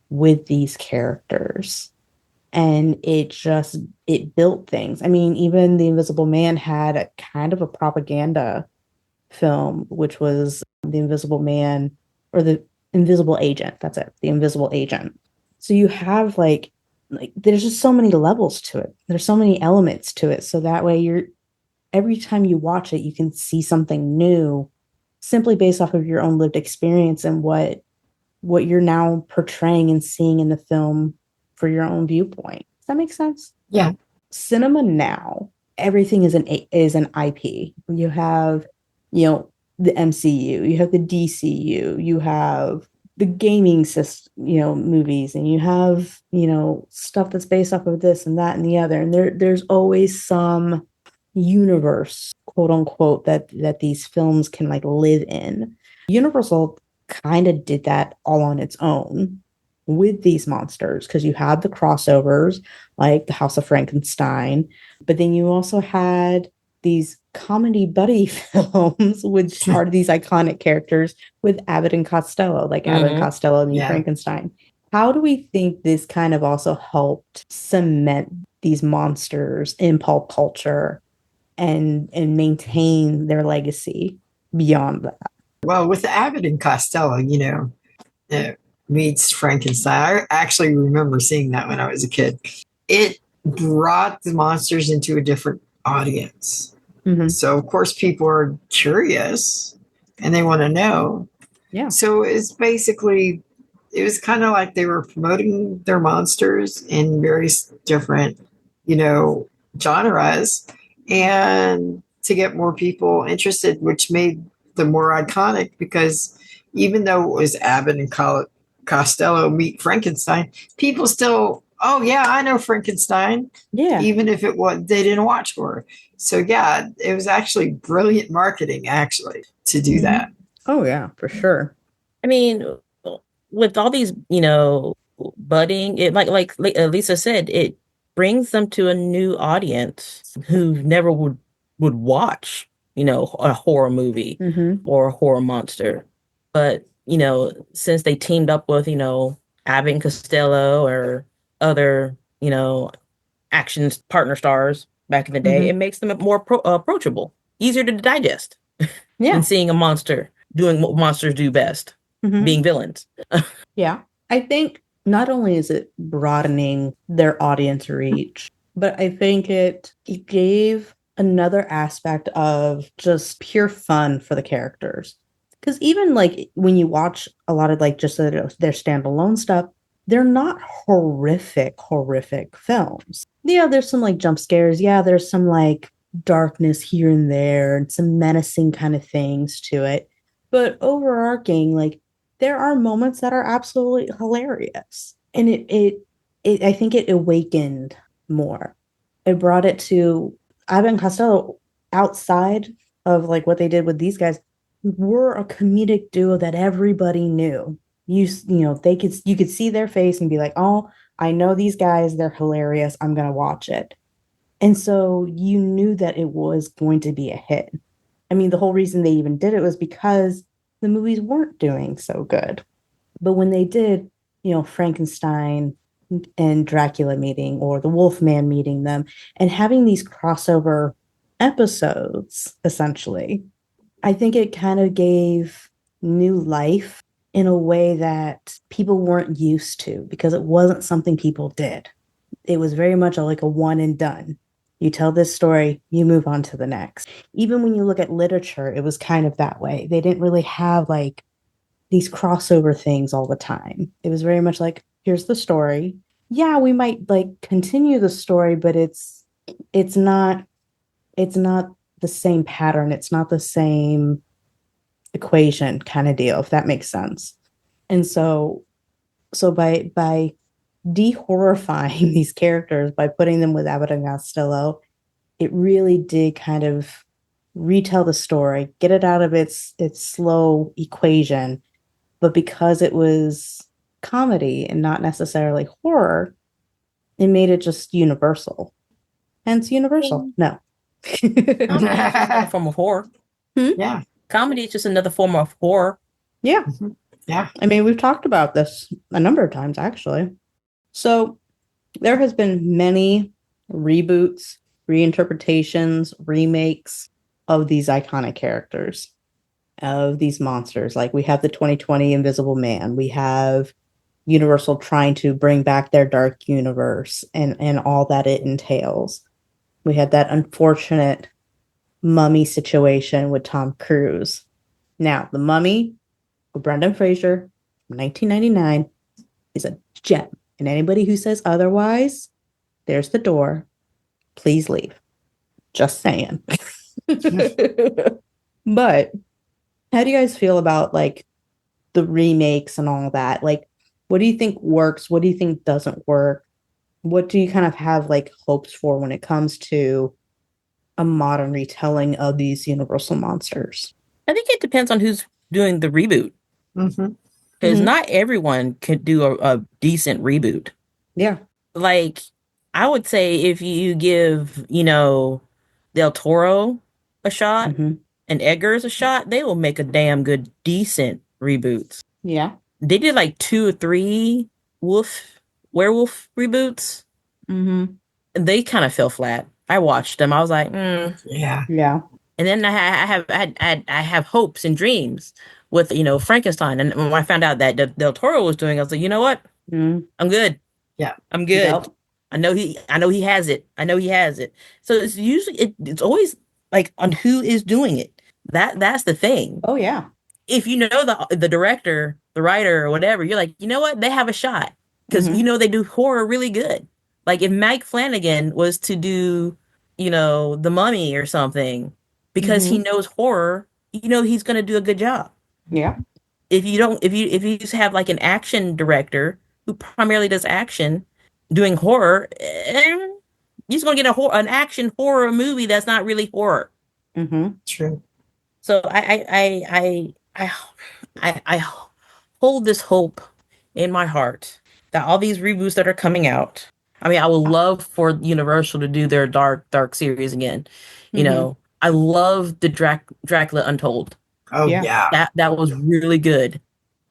Speaker 2: with these characters. And it built things. I mean, even The Invisible Man had a kind of a propaganda film, which was The Invisible Man, or The Invisible Agent. That's it, The Invisible Agent. So you have like there's just so many levels to it. There's so many elements to it. So that way every time you watch it, you can see something new, simply based off of your own lived experience and what you're now portraying and seeing in the film for your own viewpoint. Does that make sense?
Speaker 3: Yeah.
Speaker 2: Cinema now, everything is an IP. You have, the MCU, you have the DCU, you have the gaming system, movies, and you have, stuff that's based off of this and that and the other. And there's always some universe, quote unquote, that these films can like live in. Universal kind of did that all on its own with these monsters, because you had the crossovers like the House of Frankenstein, but then you also had these comedy buddy films which starred these iconic characters with Abbott and Costello, like Abbott and Costello and Frankenstein. How do we think this kind of also helped cement these monsters in pulp culture and maintain their legacy beyond that?
Speaker 3: Well, with Abbott and Costello, meets Frankenstein. I actually remember seeing that when I was a kid. It brought the monsters into a different audience. Mm-hmm. So, of course, people are curious and they want to know.
Speaker 2: Yeah.
Speaker 3: So it's basically, it was kind of like they were promoting their monsters in various different, genres, and to get more people interested, which made them more iconic, because even though it was Abbott and Costello meet Frankenstein, people still, oh yeah, I know Frankenstein.
Speaker 2: Yeah.
Speaker 3: Even if they didn't watch horror. So yeah, it was actually brilliant marketing actually to do that.
Speaker 2: Oh yeah, for sure.
Speaker 4: I mean, with all these, budding, it like Lisa said, it brings them to a new audience who never would watch, a horror movie or a horror monster. But, since they teamed up with, Abbott and Costello or other, action partner stars back in the day, it makes them more approachable, easier to digest than seeing a monster doing what monsters do best, being villains.
Speaker 2: Yeah. I think not only is it broadening their audience reach, but I think it gave another aspect of just pure fun for the characters. Because even like when you watch a lot of like just their standalone stuff, they're not horrific films. Yeah, there's some like jump scares. Yeah, there's some like darkness here and there and some menacing kind of things to it. But overarching, like, there are moments that are absolutely hilarious. And I think it awakened more. It brought it to Abbott and Costello, outside of like what they did with these guys, were a comedic duo that everybody knew. You could see their face and be like, oh, I know these guys, they're hilarious, I'm gonna watch it. And so you knew that it was going to be a hit. I mean, the whole reason they even did it was because the movies weren't doing so good. But when they did, Frankenstein and Dracula meeting, or the Wolfman meeting them, and having these crossover episodes, essentially, I think it kind of gave new life in a way that people weren't used to, because it wasn't something people did. It was very much like a one and done. You tell this story, you move on to the next. Even when you look at literature, it was kind of that way. They didn't really have like these crossover things all the time. It was very much like, here's the story. Yeah, we might like continue the story, but it's not the same pattern. It's not the same equation kind of deal, if that makes sense. And so by de-horrifying these characters, by putting them with Abbott and Costello, it really did kind of retell the story, get it out of its slow equation. But because it was comedy and not necessarily horror, it made it just universal. Hence Universal. No.
Speaker 4: A form of horror.
Speaker 3: Yeah.
Speaker 4: Comedy is just another form of horror.
Speaker 2: Yeah.
Speaker 3: Yeah.
Speaker 2: I mean, we've talked about this a number of times, actually. So there has been many reboots, reinterpretations, remakes of these iconic characters, of these monsters. Like, we have the 2020 Invisible Man. We have Universal trying to bring back their dark universe and all that it entails. We had that unfortunate Mummy situation with Tom Cruise. Now, the Mummy with Brendan Fraser from 1999 is a gem. And anybody who says otherwise, there's the door. Please leave. Just saying. But how do you guys feel about like the remakes and all that. Like, what do you think works? What do you think doesn't work? What do you kind of have like hopes for when it comes to a modern retelling of these universal monsters?
Speaker 4: I think it depends on who's doing the reboot.
Speaker 3: Mm-hmm.
Speaker 4: Because
Speaker 2: Mhm.
Speaker 4: not everyone can do a decent reboot.
Speaker 2: Yeah.
Speaker 4: Like, I would say if you give, Del Toro a shot
Speaker 2: Hmm.
Speaker 4: and Eggers a shot, they will make a damn good, decent reboots.
Speaker 2: Yeah.
Speaker 4: They did like 2 or 3 werewolf reboots,
Speaker 2: Hmm.
Speaker 4: and they kind of fell flat. I watched them. I was like,
Speaker 3: Yeah.
Speaker 2: Yeah.
Speaker 4: And then I have hopes and dreams with Frankenstein. And when I found out that Del Toro was doing, I was like, you know what?
Speaker 2: Mm.
Speaker 4: I'm good.
Speaker 3: Yeah.
Speaker 4: I'm good.
Speaker 2: Yep.
Speaker 4: I know he has it. I know he has it. So it's usually it's always like on who is doing it. That's the thing.
Speaker 2: Oh yeah.
Speaker 4: If you know the director, the writer, or whatever, you're like, you know what? They have a shot because
Speaker 2: Mhm.
Speaker 4: they do horror really good. Like if Mike Flanagan was to do, The Mummy or something, because he
Speaker 2: Mhm.
Speaker 4: knows horror, he's going to do a good job.
Speaker 2: Yeah.
Speaker 4: If you don't, if you just have like an action director who primarily does action, doing horror, you're just going to get an action horror movie that's not really horror.
Speaker 2: Mhm.
Speaker 3: True.
Speaker 4: So I hold this hope in my heart that all these reboots that are coming out. I mean, I would love for Universal to do their dark series again.
Speaker 2: Mhm.
Speaker 4: I love the Dracula Untold.
Speaker 3: Oh
Speaker 2: Yeah.
Speaker 3: yeah.
Speaker 4: That was really good,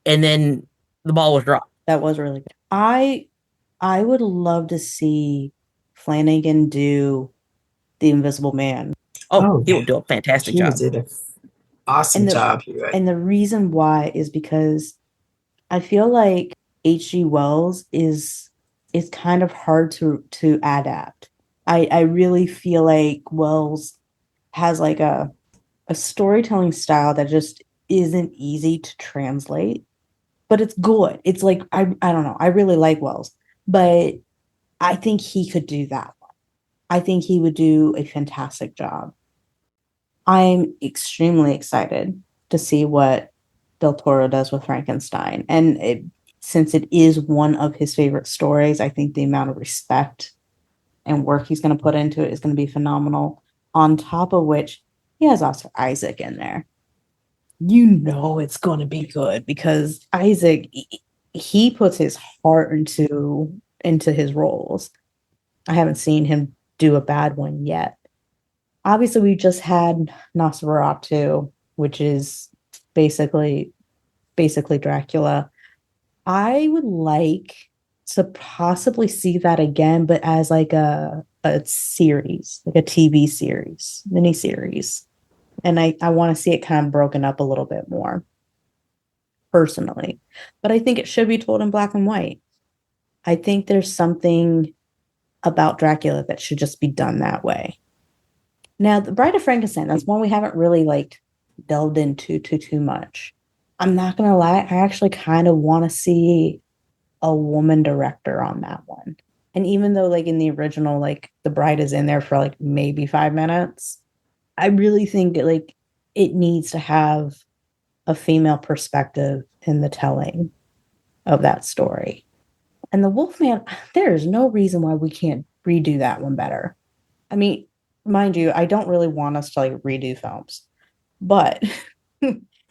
Speaker 4: and then the ball was dropped.
Speaker 2: That was really good. I would love to see Flanagan do The Invisible Man.
Speaker 4: Oh,
Speaker 3: Oh
Speaker 4: he
Speaker 3: yeah.
Speaker 4: will do a fantastic
Speaker 3: He
Speaker 4: job.
Speaker 3: did an awesome
Speaker 2: And the
Speaker 3: job. You're right.
Speaker 2: and the reason why is because I feel like H.G. Wells is kind of hard to adapt. I really feel like Wells has like a storytelling style that just isn't easy to translate, but it's good. It's like I don't know. I really like Wells, but I think he could do that one. I think he would do a fantastic job. I'm extremely excited to see what Del Toro does with Frankenstein. And since it is one of his favorite stories, I think the amount of respect and work he's going to put into it is going to be phenomenal. On top of which, he has Oscar Isaac in there. You know it's going to be good because Isaac, he puts his heart into his roles. I haven't seen him do a bad one yet. Obviously, we just had Nosferatu, which is basically Dracula. I would like to possibly see that again, but as like a series, like a TV series, miniseries. And I want to see it kind of broken up a little bit more personally. But I think it should be told in black and white. I think there's something about Dracula that should just be done that way. Now, The Bride of Frankenstein, that's one we haven't really like delved into too much. I'm not gonna lie, I actually kind of want to see a woman director on that one. And even though like in the original, like the bride is in there for like maybe 5 minutes, I really think it needs to have a female perspective in the telling of that story. And the Wolfman, there is no reason why we can't redo that one better. I mean, mind you, I don't really want us to like redo films, but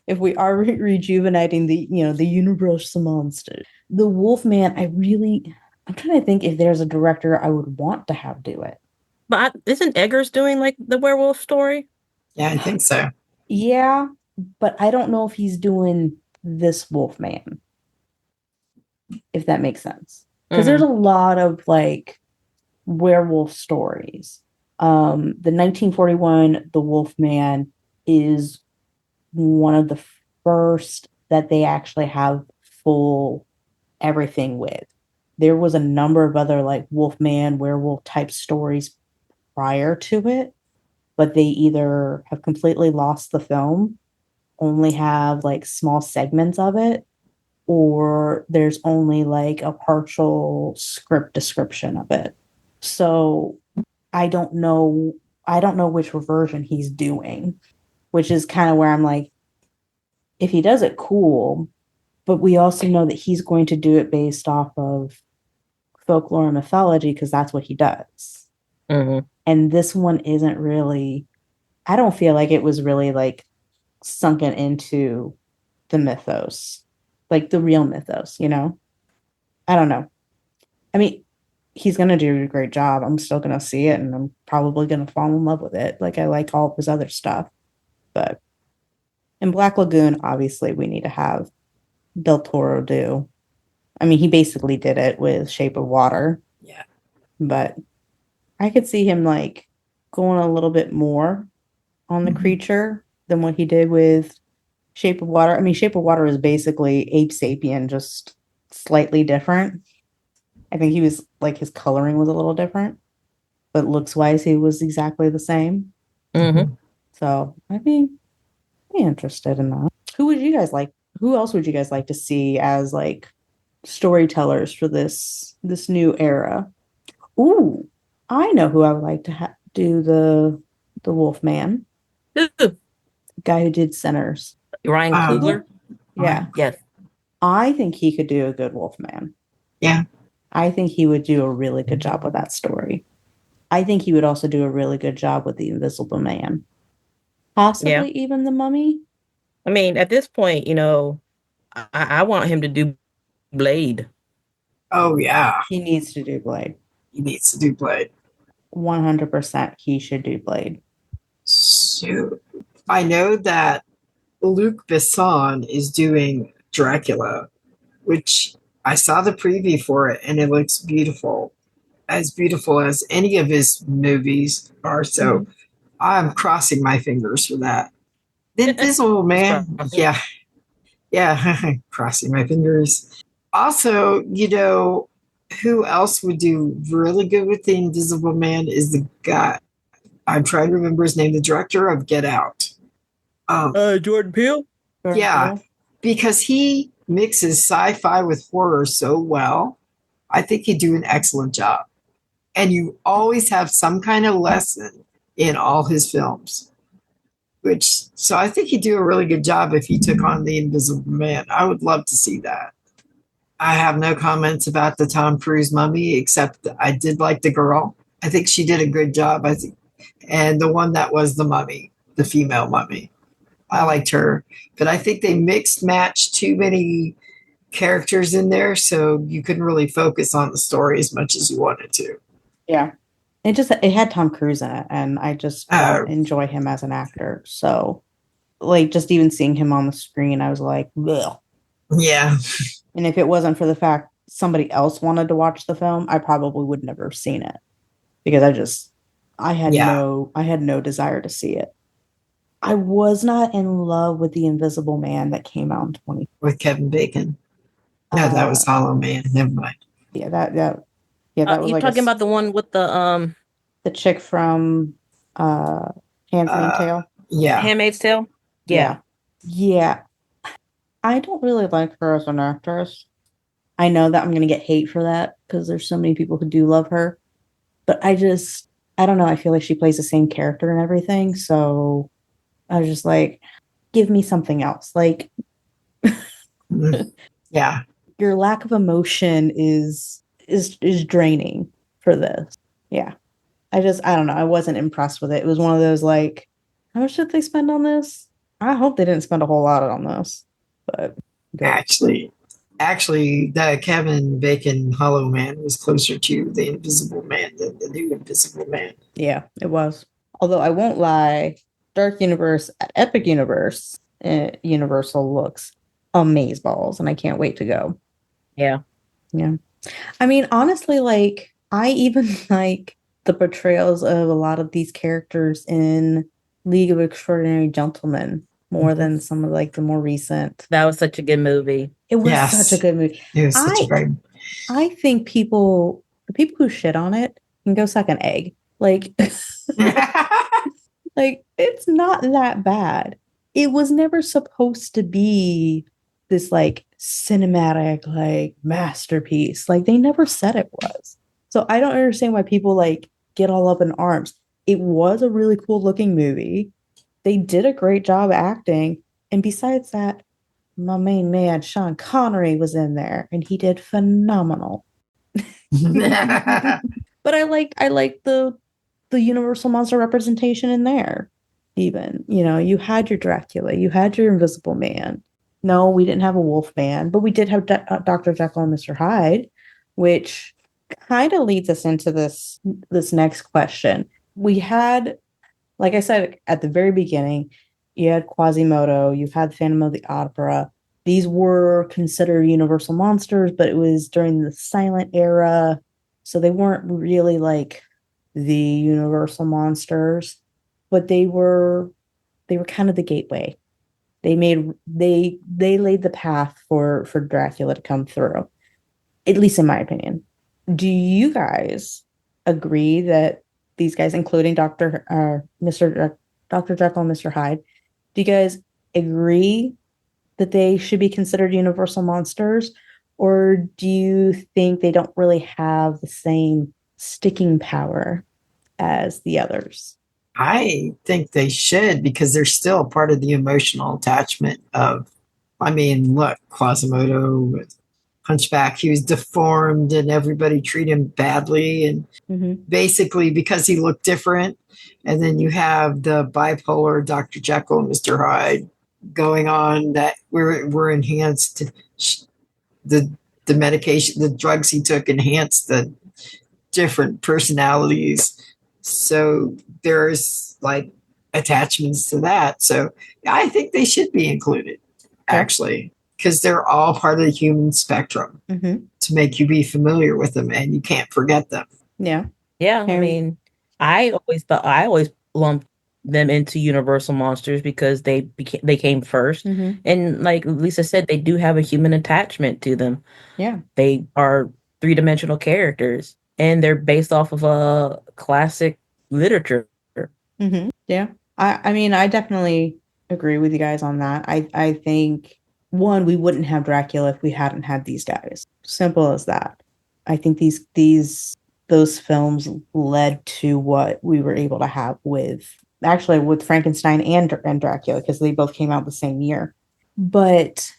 Speaker 2: if we are rejuvenating the Universal monster, the Wolfman, I'm trying to think if there's a director I would want to have do it.
Speaker 4: But isn't Eggers doing like the werewolf story?
Speaker 3: Yeah, I think so.
Speaker 2: Yeah, but I don't know if he's doing this Wolfman, if that makes sense. Because there's a lot of like werewolf stories. The 1941 The Wolfman is one of the first that they actually have full everything with. There was a number of other like Wolfman, werewolf type stories prior to it, but they either have completely lost the film, only have like small segments of it, or there's only like a partial script description of it. So I don't know. I don't know which version he's doing, which is kind of where I'm like, if he does it, cool. But we also know that he's going to do it based off of folklore and mythology because that's what he does.
Speaker 4: Mm-hmm.
Speaker 2: And this one isn't really, I don't feel like it was really like sunken into the mythos, like the real mythos, you know? I don't know. I mean, he's going to do a great job. I'm still going to see it and I'm probably going to fall in love with it. Like, I like all of his other stuff. But in Black Lagoon, obviously, we need to have Del Toro do. I mean, he basically did it with Shape of Water.
Speaker 3: Yeah.
Speaker 2: But I could see him like going a little bit more on the creature than what he did with Shape of Water. I mean, Shape of Water is basically Ape Sapien, just slightly different. I think he was like his coloring was a little different, but looks wise, he was exactly the same.
Speaker 4: Mm-hmm.
Speaker 2: So I'd be interested in that. Who would you guys like? Who else would you guys like to see as like storytellers for this new era? Ooh, I know who I would like to do the Wolfman, the guy who did Sinners.
Speaker 4: Ryan Coogler?
Speaker 2: Yeah.
Speaker 4: Yes.
Speaker 2: I think he could do a good Wolfman.
Speaker 3: Yeah.
Speaker 2: I think he would do a really good job with that story. I think he would also do a really good job with the Invisible Man. Possibly even the Mummy.
Speaker 4: I mean, at this point, I want him to do Blade.
Speaker 3: Oh, yeah.
Speaker 2: He needs to do Blade.
Speaker 3: He needs to do Blade.
Speaker 2: 100% he should do Blade.
Speaker 3: So, I know that Luc Besson is doing Dracula, which I saw the preview for it and it looks beautiful. As beautiful as any of his movies are. So I'm crossing my fingers for that. The Invisible Man. Yeah. Yeah. Crossing my fingers. Also, who else would do really good with the Invisible Man is the guy. I'm trying to remember his name, the director of Get Out.
Speaker 4: Jordan Peele?
Speaker 3: Yeah. Because he mixes sci-fi with horror so well. I think he'd do an excellent job. And you always have some kind of lesson in all his films. So I think he'd do a really good job if he took on the Invisible Man. I would love to see that. I have no comments about the Tom Cruise Mummy, except I did like the girl. I think she did a good job. And the one that was the mummy, the female mummy. I liked her. But I think they mixed matched too many characters in there, so you couldn't really focus on the story as much as you wanted to.
Speaker 2: Yeah. It had Tom Cruise in it, and I just don't enjoy him as an actor. So, like, just even seeing him on the screen, I was like, ugh.
Speaker 3: Yeah.
Speaker 2: And if it wasn't for the fact somebody else wanted to watch the film, I probably would never have seen it because I had no desire to see it. I was not in love with The Invisible Man that came out in 2020
Speaker 3: with Kevin Bacon. No, that was Hollow Man. Never mind.
Speaker 2: Yeah, that was
Speaker 4: you're talking about the one with the
Speaker 2: chick from Handmaid's Tale.
Speaker 3: Yeah.
Speaker 4: Handmaid's Tale?
Speaker 2: Yeah. I don't really like her as an actress. I know that I'm going to get hate for that because there's so many people who do love her. But I don't know. I feel like she plays the same character and everything. So I was just like, give me something else. Like,
Speaker 3: yeah.
Speaker 2: Your lack of emotion is draining for this. Yeah. I don't know. I wasn't impressed with it. It was one of those like, how much did they spend on this? I hope they didn't spend a whole lot on this. But
Speaker 3: actually, the Kevin Bacon Hollow Man was closer to the Invisible Man than the new Invisible Man.
Speaker 2: Yeah, it was. Although I won't lie, Dark Universe at Epic Universe Universal looks amazeballs, and I can't wait to go.
Speaker 4: Yeah.
Speaker 2: I mean, honestly, like I even like the portrayals of a lot of these characters in League of Extraordinary Gentlemen more than some of like the more recent.
Speaker 4: That was such a good movie.
Speaker 2: It was such a good movie.
Speaker 3: It was such a great.
Speaker 2: I think the people who shit on it can go suck an egg. Like, like it's not that bad. It was never supposed to be this like cinematic like masterpiece. Like they never said it was. So I don't understand why people like get all up in arms. It was a really cool looking movie. They did a great job acting. And besides that, my main man, Sean Connery, was in there, and he did phenomenal. But I like the universal monster representation in there. Even, you had your Dracula, you had your Invisible Man. No, we didn't have a Wolf Man, but we did have Dr. Jekyll and Mr. Hyde, which kind of leads us into this next question. We had, like I said at the very beginning, you had Quasimodo, you've had Phantom of the Opera. These were considered universal monsters, but it was during the silent era, so they weren't really like the universal monsters, but they were kind of the gateway. They laid the path for Dracula to come through, at least in my opinion. Do you guys agree that these guys, including Dr. Jekyll and Mr. Hyde, do you guys agree that they should be considered universal monsters, or do you think they don't really have the same sticking power as the others?
Speaker 3: I think they should, because they're still part of the emotional attachment of, look, Quasimodo, Hunchback, he was deformed and everybody treated him badly, and basically because he looked different. And then you have the bipolar Dr. Jekyll and Mr. Hyde going on, that were enhanced. The medication, the drugs he took enhanced the different personalities. So there's like attachments to that. So I think they should be included, actually, because they're all part of the human spectrum to make you be familiar with them and you can't forget them.
Speaker 2: Yeah.
Speaker 4: Yeah. I always lumped them into universal monsters because they came first. And like Lisa said, they do have a human attachment to them.
Speaker 2: Yeah.
Speaker 4: They are three-dimensional characters, and they're based off of a classic literature.
Speaker 2: Yeah. I definitely agree with you guys on that. I think, one, we wouldn't have Dracula if we hadn't had these guys. Simple as that. I think those films led to what we were able to have with Frankenstein and Dracula, because they both came out the same year. But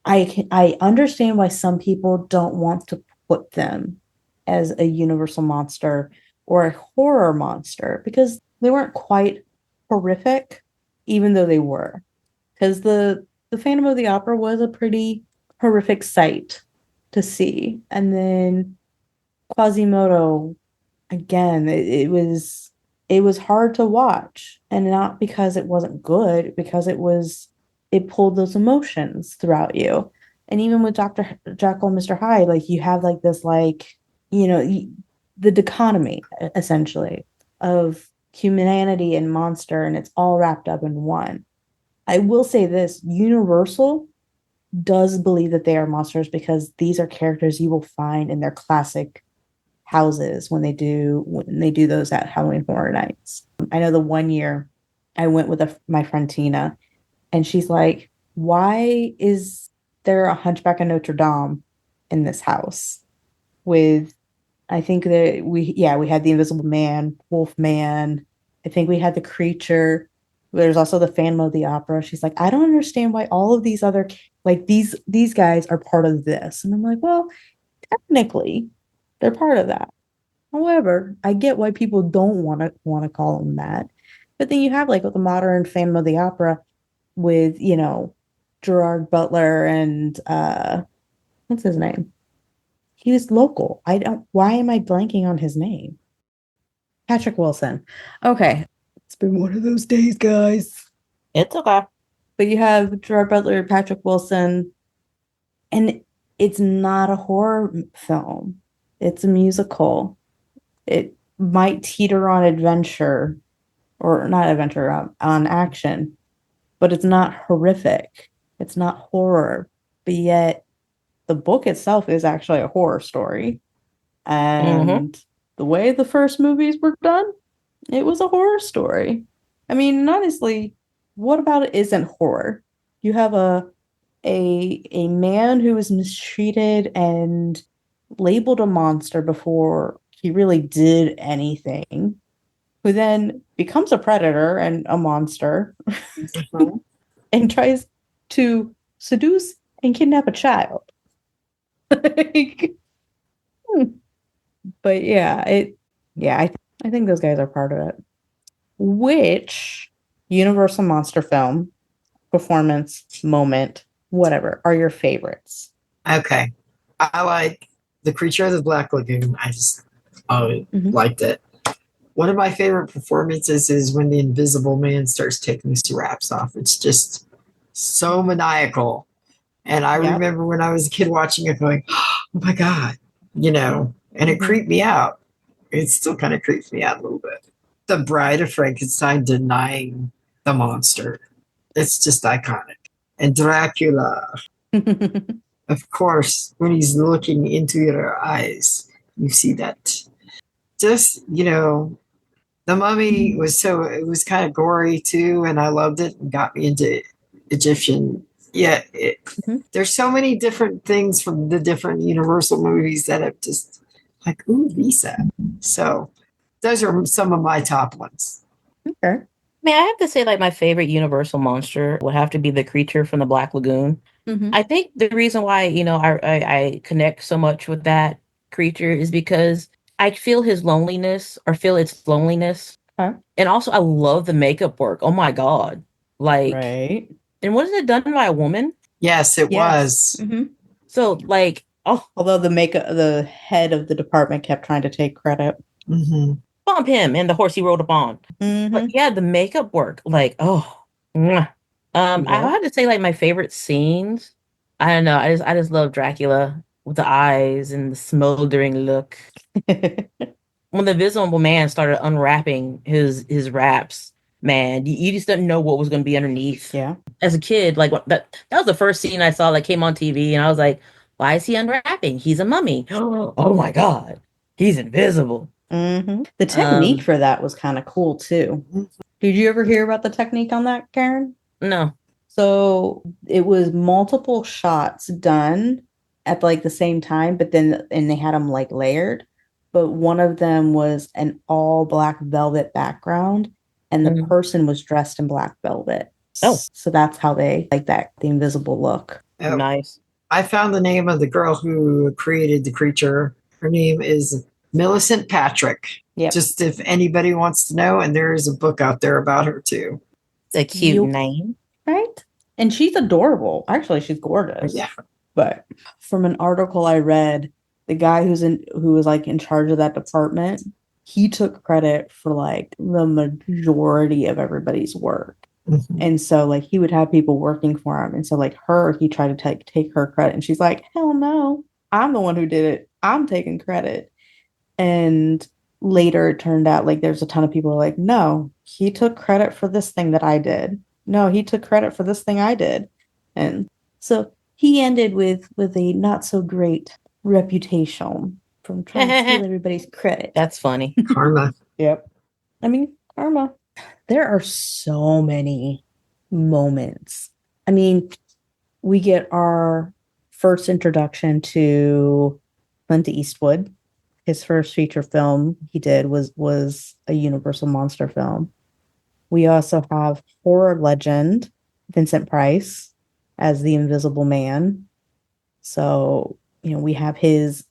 Speaker 2: I understand why some people don't want to put them as a universal monster or a horror monster, because they weren't quite horrific, even though they were. Because the Phantom of the Opera was a pretty horrific sight to see. And then Quasimodo, again, it was hard to watch, and not because it wasn't good, because it pulled those emotions throughout you. And even with Dr. Jekyll and Mr. Hyde, like, you have like this, like, the dichotomy, essentially, of humanity and monster, and it's all wrapped up in one. I will say this: Universal does believe that they are monsters, because these are characters you will find in their classic houses when they do those at Halloween Horror Nights. I know the one year I went with my friend Tina, and she's like, "Why is there a Hunchback of Notre Dame in this house?" With, I think that we had the Invisible Man, Wolf Man. I think we had the Creature. There's also the Phantom of the Opera. She's like, "I don't understand why all of these other, like, these guys are part of this." And I'm like, well, technically, they're part of that. However, I get why people don't want to call them that. But then you have, like, with the modern Phantom of the Opera with, Gerard Butler and what's his name? He was local. Why am I blanking on his name? Patrick Wilson. Okay. It's been one of those days, guys.
Speaker 4: It's okay.
Speaker 2: But you have Gerard Butler, Patrick Wilson, and it's not a horror film. It's a musical. It might teeter on adventure, or not adventure, on action, but it's not horrific. It's not horror. But yet, the book itself is actually a horror story. And the way the first movies were done, it was a horror story. I mean, honestly, what about it isn't horror? You have a man who was mistreated and labeled a monster before he really did anything, who then becomes a predator and a monster and tries to seduce and kidnap a child. Like, but I think those guys are part of it. Which Universal monster film, performance, moment, whatever, are your favorites?
Speaker 3: Okay. I like The Creature of the Black Lagoon. I liked it. One of my favorite performances is when the Invisible Man starts taking his wraps off. It's just so maniacal. And I remember when I was a kid watching it going, oh my God, and it creeped me out. It still kind of creeps me out a little bit. The Bride of Frankenstein denying the monster. It's just iconic. And Dracula, of course, when he's looking into your eyes, you see that. Just, the Mummy it was kind of gory too, and I loved it and got me into Egyptian. Yeah, there's so many different things from the different Universal movies that have just like, ooh, Lisa. So those are some of my top ones.
Speaker 2: Okay.
Speaker 4: I mean, I have to say, like, my favorite Universal monster would have to be the creature from the Black Lagoon. I think the reason why, I connect so much with that creature is because I feel his loneliness or feel its loneliness.
Speaker 2: Huh?
Speaker 4: And also, I love the makeup work. Oh my God. Like,
Speaker 2: Right.
Speaker 4: and wasn't it done by a woman?
Speaker 3: Yes, it was.
Speaker 4: So, like,
Speaker 2: although the head of the department kept trying to take credit.
Speaker 4: Bump him and the horse he rode upon. But yeah, the makeup work, like, mwah. I have to say, like, my favorite scenes. I don't know. I just love Dracula with the eyes and the smoldering look. When the Invisible Man started unwrapping his wraps, man, you just didn't know what was going to be underneath.
Speaker 2: Yeah.
Speaker 4: As a kid, like that was the first scene I saw that came on TV, and I was like, why is he unwrapping? He's a mummy. Oh my God, he's invisible.
Speaker 2: The technique for that was kind of cool too. Did you ever hear about the technique on that, Karen?
Speaker 4: No.
Speaker 2: So it was multiple shots done at like the same time, but then they had them like layered. But one of them was an all black velvet background, and the person was dressed in black velvet.
Speaker 4: Oh,
Speaker 2: so that's how they like that, the invisible look.
Speaker 3: Oh,
Speaker 4: nice.
Speaker 3: I found the name of the girl who created the creature. Her name is Millicent Patrick.
Speaker 2: Yep.
Speaker 3: Just if anybody wants to know, and there is a book out there about her too.
Speaker 4: It's a cute name.
Speaker 2: Right? And she's adorable. Actually, she's gorgeous.
Speaker 3: Yeah.
Speaker 2: But from an article I read, the guy who was like in charge of that department, he took credit for like the majority of everybody's work. And so like he would have people working for him. And so like he tried to take her credit. And she's like, hell no, I'm the one who did it. I'm taking credit. And later it turned out like there's a ton of people who are like, no, he took credit for this thing that I did. No, he took credit for this thing I did. And so he ended with a not so great reputation from trying to steal everybody's credit.
Speaker 4: That's funny.
Speaker 3: Karma.
Speaker 2: Yep. I mean, karma. There are so many moments. I mean, we get our first introduction to Clint Eastwood. His first feature film he did was a Universal monster film. We also have horror legend Vincent Price as the Invisible Man. So, we have his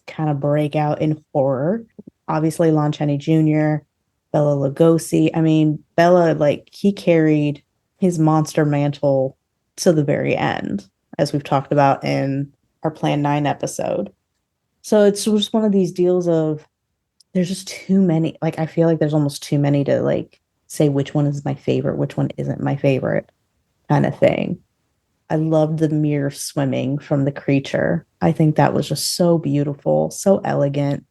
Speaker 2: kind of breakout in horror. Obviously, Lon Chaney Jr., Bela Lugosi. I mean, Bela, like, he carried his monster mantle to the very end, as we've talked about in our Plan 9 episode. So it's just one of these deals of there's just too many. Like, I feel like there's almost too many to, like, say which one is my favorite, which one isn't my favorite kind of thing. I loved the mirror swimming from the creature. I think that was just so beautiful, so elegant.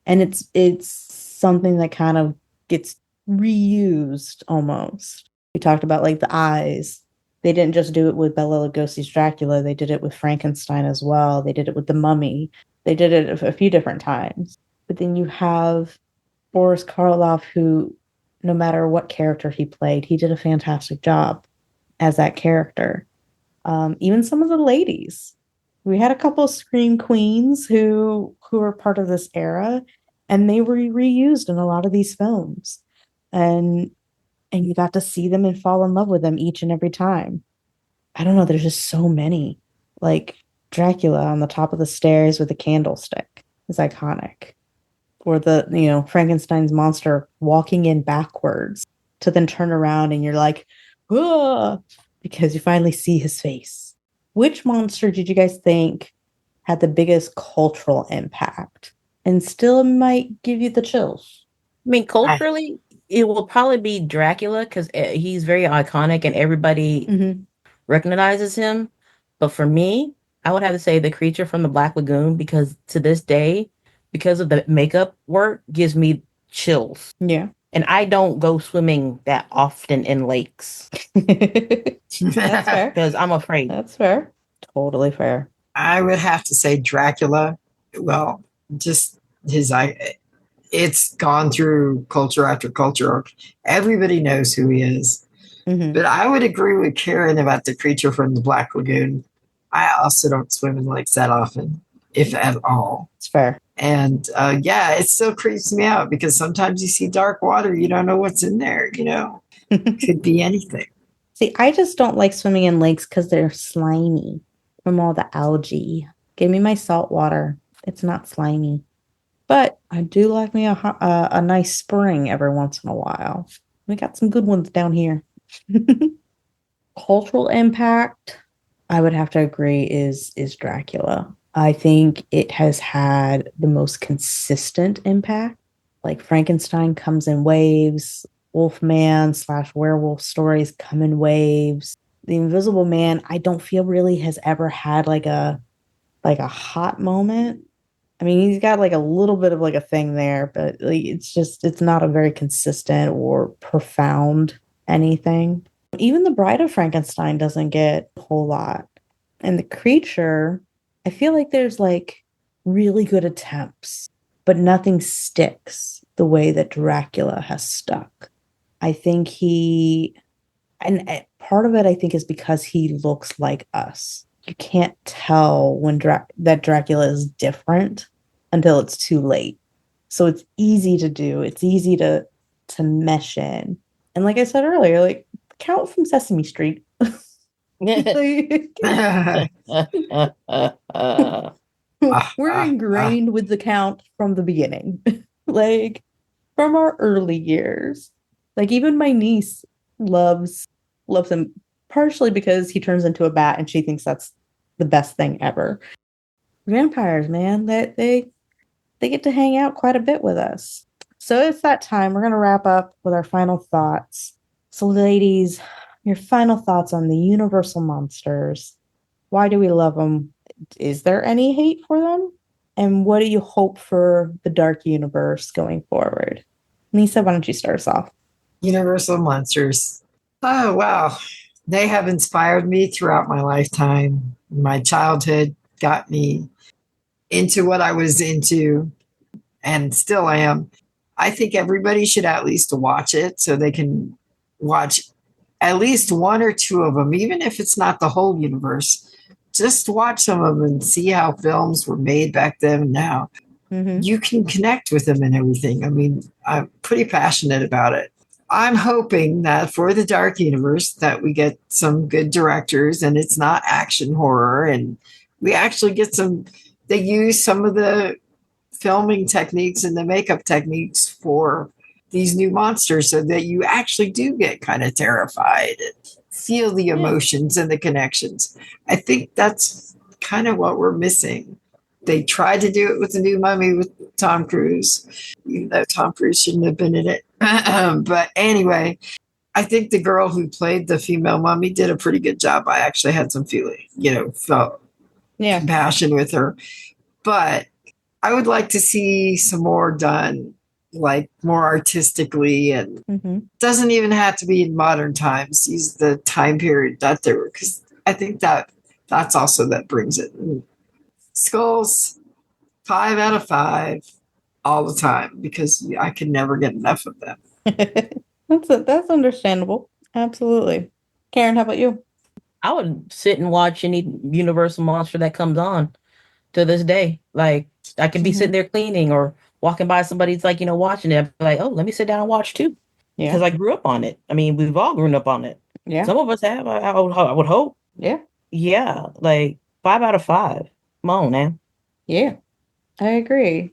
Speaker 2: And it's something that kind of gets reused almost. We talked about like the eyes. They didn't just do it with Bela Lugosi's Dracula. They did it with Frankenstein as well. They did it with the Mummy. They did it a few different times. But then you have Boris Karloff, who, no matter what character he played, he did a fantastic job as that character. Even some of the ladies. We had a couple of Scream Queens who were part of this era, and they were reused in a lot of these films. And you got to see them and fall in love with them each and every time. I don't know, there's just so many. Like Dracula on the top of the stairs with a candlestick is iconic. Or Frankenstein's monster walking in backwards to then turn around and you're like, "Whoa," because you finally see his face. Which monster did you guys think had the biggest cultural impact and still might give you the chills?
Speaker 4: I mean, culturally, it will probably be Dracula because he's very iconic and everybody recognizes him. But for me, I would have to say the creature from the Black Lagoon because to this day, because of the makeup work, gives me chills.
Speaker 2: Yeah.
Speaker 4: And I don't go swimming that often in lakes.
Speaker 2: That's fair.
Speaker 4: Because I'm afraid.
Speaker 2: That's fair. Totally fair.
Speaker 3: I would have to say Dracula. Well, just it's gone through culture after culture. Everybody knows who he is. But I would agree with Karen about the creature from the Black Lagoon. I also don't swim in lakes that often, if at all.
Speaker 2: It's fair.
Speaker 3: And it still creeps me out because sometimes you see dark water, you don't know what's in there, Could be anything.
Speaker 2: See, I just don't like swimming in lakes because they're slimy from all the algae. Give me my salt water. It's not slimy. But I do like me a nice spring every once in a while. We got some good ones down here. Cultural impact, I would have to agree, is Dracula. I think it has had the most consistent impact. Like Frankenstein comes in waves, Wolfman / werewolf stories come in waves. The Invisible Man, I don't feel really has ever had like a hot moment. I mean, he's got like a little bit of like a thing there, but like it's not a very consistent or profound anything. Even the Bride of Frankenstein doesn't get a whole lot. And the creature, I feel like there's like really good attempts, but nothing sticks the way that Dracula has stuck. I think and part of it I think is because he looks like us. You can't tell when that Dracula is different until it's too late. So it's easy to do. It's easy to mesh in. And like I said earlier, like Count from Sesame Street. We're ingrained with the Count from the beginning. Like from our early years. Like even my niece loves him partially because he turns into a bat and she thinks that's the best thing ever. Vampires, man, they get to hang out quite a bit with us. So it's that time. We're going to wrap up with our final thoughts. So ladies, your final thoughts on the Universal monsters. Why do we love them? Is there any hate for them? And what do you hope for the dark universe going forward? Lisa, why don't you start us off?
Speaker 3: Universal monsters. Oh, wow. They have inspired me throughout my lifetime. My childhood got me into what I was into and still am. I think everybody should at least watch it so they can watch at least one or two of them, even if it's not the whole universe. Just watch some of them and see how films were made back then and now. You can connect with them and everything. I mean, I'm pretty passionate about it. I'm hoping that for the dark universe that we get some good directors and it's not action horror and we actually get they use some of the filming techniques and the makeup techniques for these new monsters so that you actually do get kind of terrified and feel the emotions and the connections. I think that's kind of what we're missing. They tried to do it with the new Mummy with Tom Cruise, even though Tom Cruise shouldn't have been in it. But anyway, I think the girl who played the female mummy did a pretty good job. I actually had some feeling, felt compassion with her. But I would like to see some more done, like more artistically, and doesn't even have to be in modern times. Use the time period that they were, because I think that's also that brings it. Skulls, 5 out of 5 all the time because I could never get enough of them.
Speaker 2: That's understandable. Absolutely. Karen, how about you?
Speaker 4: I would sit and watch any Universal monster that comes on to this day. Like I could be sitting there cleaning or walking by somebody's like, watching it. I'd be like, oh, let me sit down and watch too. Yeah. Because I grew up on it. I mean, we've all grown up on it. Yeah. Some of us have, I would hope.
Speaker 2: Yeah.
Speaker 4: Yeah, like 5 out of 5. Come on now.
Speaker 2: Yeah. I agree.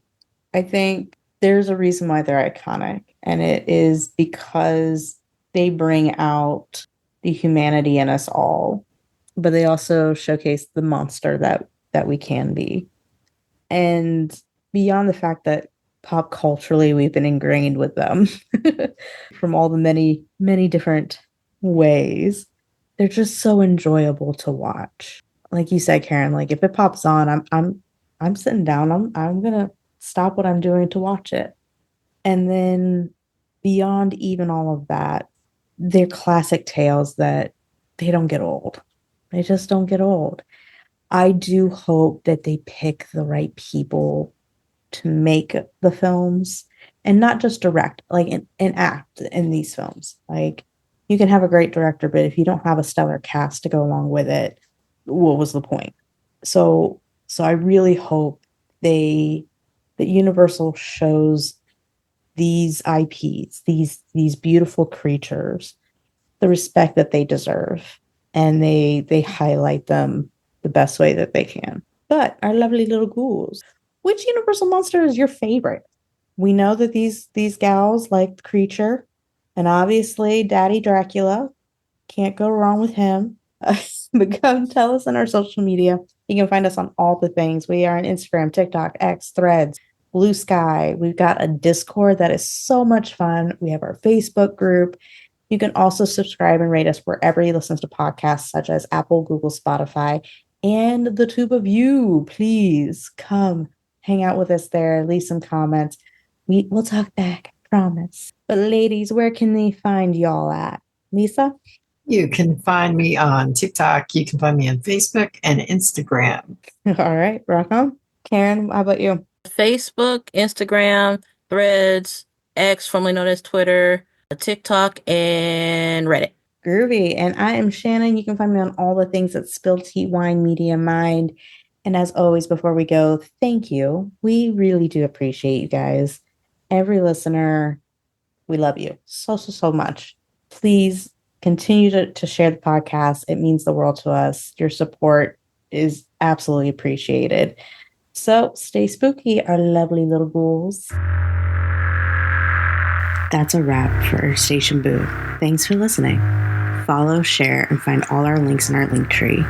Speaker 2: I think there's a reason why they're iconic, and it is because they bring out the humanity in us all, but they also showcase the monster that we can be. And beyond the fact that pop culturally we've been ingrained with them from all the many, many different ways, they're just so enjoyable to watch. Like you said, Karen, like if it pops on, I'm sitting down, I'm gonna stop what I'm doing to watch it. And then beyond even all of that, they're classic tales that they don't get old. They just don't get old. I do hope that they pick the right people to make the films and not just direct, like and act in these films. Like you can have a great director, but if you don't have a stellar cast to go along with it, what was the point? So I really hope that Universal shows these IPs, these beautiful creatures, the respect that they deserve, and they highlight them the best way that they can. But our lovely little ghouls, which Universal monster is your favorite? We know that these gals like the creature, and obviously Daddy Dracula. Can't go wrong with him. But come tell us on our social media. You can find us on all the things. We are on Instagram, TikTok, X, Threads, Blue Sky. We've got a Discord that is so much fun. We have our Facebook group. You can also subscribe and rate us wherever you listen to podcasts, such as Apple, Google, Spotify, and the tube of you. Please come hang out with us there. Leave some comments. We'll talk back, I promise. But ladies, where can they find y'all at? Lisa?
Speaker 3: You can find me on TikTok. You can find me on Facebook and Instagram.
Speaker 2: All right, rock on. Karen, how about you?
Speaker 4: Facebook, Instagram, Threads, X, formerly known as Twitter, TikTok, and Reddit.
Speaker 2: Groovy. And I am Shannon. You can find me on all the things at Spill Tea Wine Media Mind. And as always, before we go, thank you. We really do appreciate you guys. Every listener, we love you so much. Please continue to share the podcast. It means the world to us. Your support is absolutely appreciated. So stay spooky, our lovely little ghouls. That's a wrap for our station booth. Thanks for listening. Follow, share, and find all our links in our link tree.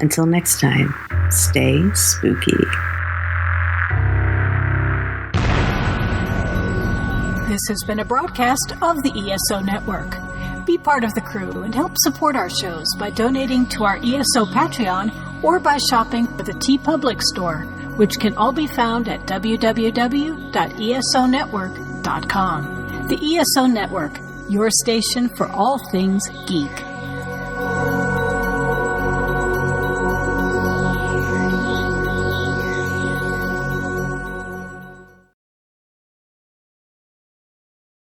Speaker 2: Until next time, stay spooky.
Speaker 1: This has been a broadcast of the ESO Network. Be part of the crew and help support our shows by donating to our ESO Patreon or by shopping for the TeePublic store, which can all be found at www.esonetwork.com. The ESO Network, your station for all things geek.